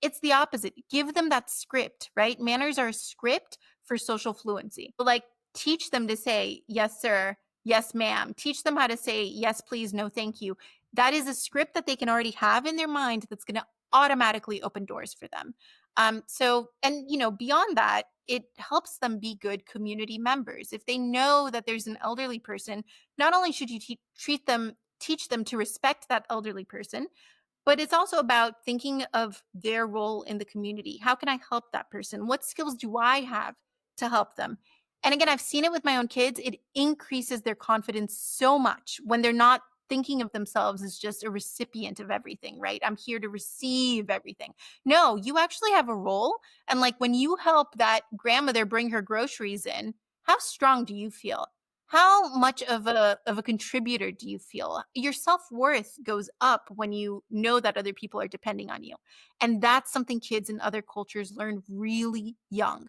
it's the opposite. Give them that script, right? Manners are a script for social fluency. But like teach them to say, yes, sir, yes, ma'am. Teach them how to say, yes, please, no, thank you. That is a script that they can already have in their mind that's going to automatically open doors for them. Beyond that, it helps them be good community members. If they know that there's an elderly person, not only should you teach them to respect that elderly person, But it's also about thinking of their role in the community. How can I help that person? What skills do I have to help them? And again, I've seen it with my own kids. It increases their confidence so much when they're not thinking of themselves as just a recipient of everything, right? I'm here to receive everything. No, you actually have a role. And like when you help that grandmother bring her groceries in, how strong do you feel? How much of a contributor do you feel? Your self-worth goes up when you know that other people are depending on you. And that's something kids in other cultures learn really young.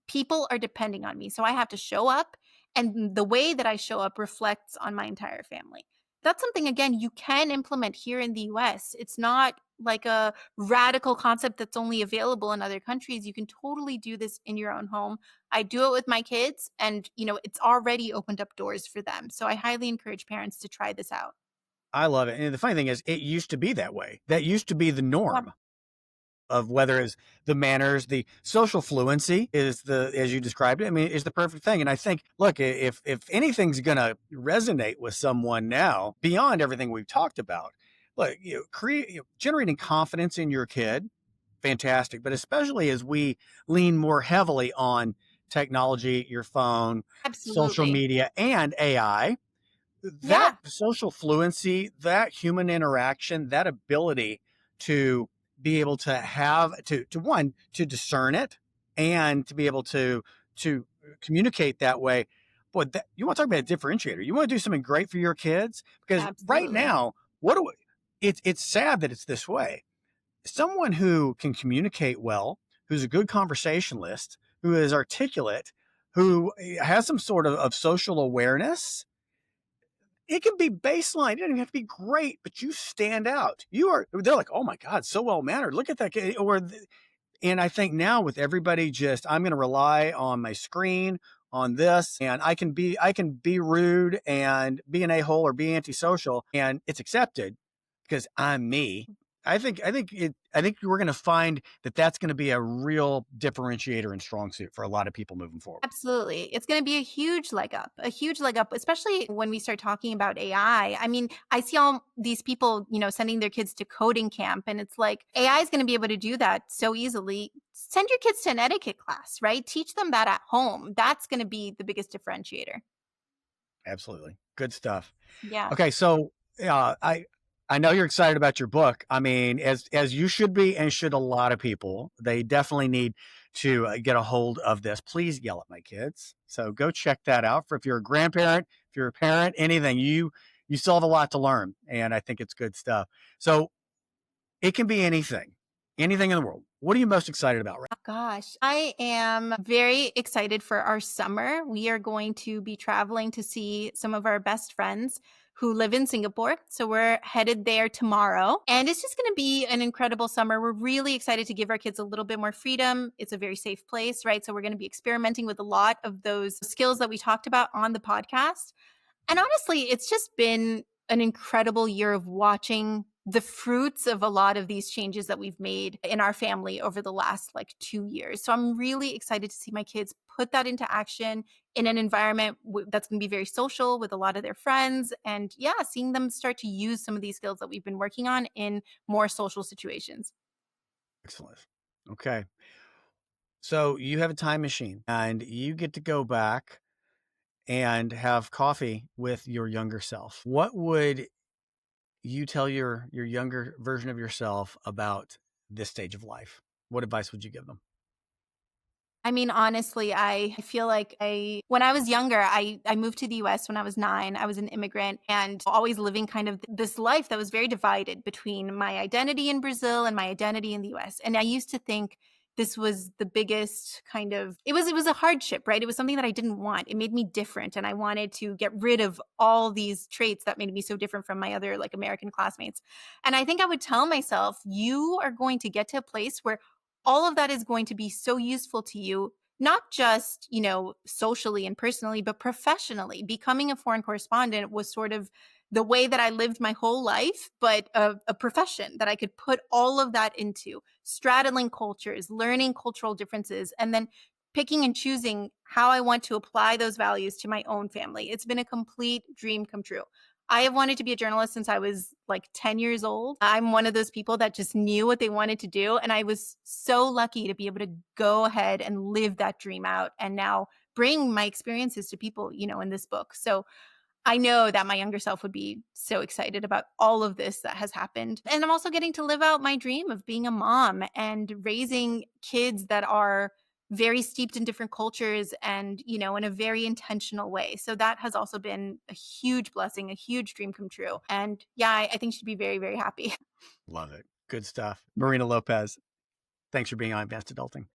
People are depending on me, so I have to show up, and the way that I show up reflects on my entire family. That's something again you can implement here in the US. It's not like a radical concept that's only available in other countries. You can totally do this in your own home. I do it with my kids and, it's already opened up doors for them. So I highly encourage parents to try this out. I love it. And the funny thing is, it used to be that way. That used to be the Yeah, norm of whether it's the manners, the social fluency is as you described it. I mean, is the perfect thing. And I think, look, if anything's going to resonate with someone now beyond everything we've talked about, look, generating confidence in your kid, fantastic. But especially as we lean more heavily on technology, your phone, social absolutely. media, and AI, that Yeah, social fluency, that human interaction, that ability to be able to have to one to discern it and to be able to communicate that way. Boy, you want to talk about a differentiator. You want to do something great for your kids because right absolutely. now, what do we, it's sad that it's this way. Someone who can communicate well, who's a good conversationalist, who is articulate, who has some sort of social awareness, it can be baseline. It doesn't have to be great, but you stand out. They're like, oh my God, so well mannered. Look at that guy. And I think now with everybody I'm going to rely on my screen, on this, and I can be rude and be an a-hole or be antisocial and it's accepted because I'm me. I think we're going to find that that's going to be a real differentiator and strong suit for a lot of people moving forward. Absolutely. It's going to be a huge leg up, especially when we start talking about AI. I mean, I see all these people, sending their kids to coding camp, and it's like AI is going to be able to do that so easily. Send your kids to an etiquette class, right? Teach them that at home. That's going to be the biggest differentiator. Absolutely. Good stuff. Yeah. Okay, so I know you're excited about your book. I mean, as you should be, and should a lot of people. They definitely need to get a hold of this. Please yell at my kids. So go check that out. For if you're a grandparent, if you're a parent, anything, you still have a lot to learn, and I think it's good stuff. So it can be anything in the world. What are you most excited about right Gosh, I am very excited for our summer. We are going to be traveling to see some of our best friends who live in Singapore. So we're headed there tomorrow. And it's just going to be an incredible summer. We're really excited to give our kids a little bit more freedom. It's a very safe place, right? So we're going to be experimenting with a lot of those skills that we talked about on the podcast. And honestly, it's just been an incredible year of watching the fruits of a lot of these changes that we've made in our family over the last like 2 years. So I'm really excited to see my kids put that into action in an environment that's going to be very social with a lot of their friends. And yeah, seeing them start to use some of these skills that we've been working on in more social situations. Excellent. Okay. So you have a time machine and you get to go back and have coffee with your younger self. What would you tell your younger version of yourself about this stage of life? What advice would you give them? I mean, honestly, I feel like when I was younger, I moved to the US when I was 9. I was an immigrant and always living kind of this life that was very divided between my identity in Brazil and my identity in the US. And I used to think this was the biggest kind of it was a hardship, right? It was something that I didn't want. It made me different and I wanted to get rid of all these traits that made me so different from my other like American classmates. And I think I would tell myself, you are going to get to a place where all of that is going to be so useful to you, not just, socially and personally, but professionally. Becoming a foreign correspondent was sort of the way that I lived my whole life, but a profession that I could put all of that into, straddling cultures, learning cultural differences, and then picking and choosing how I want to apply those values to my own family. It's been a complete dream come true. I have wanted to be a journalist since I was like 10 years old. I'm one of those people that just knew what they wanted to do. And I was so lucky to be able to go ahead and live that dream out and now bring my experiences to people, in this book. So I know that my younger self would be so excited about all of this that has happened. And I'm also getting to live out my dream of being a mom and raising kids that are very steeped in different cultures and, in a very intentional way. So that has also been a huge blessing, a huge dream come true. And yeah, I think she'd be very, very happy. Love it. Good stuff. Marina Lopes, thanks for being on Advanced Adulting.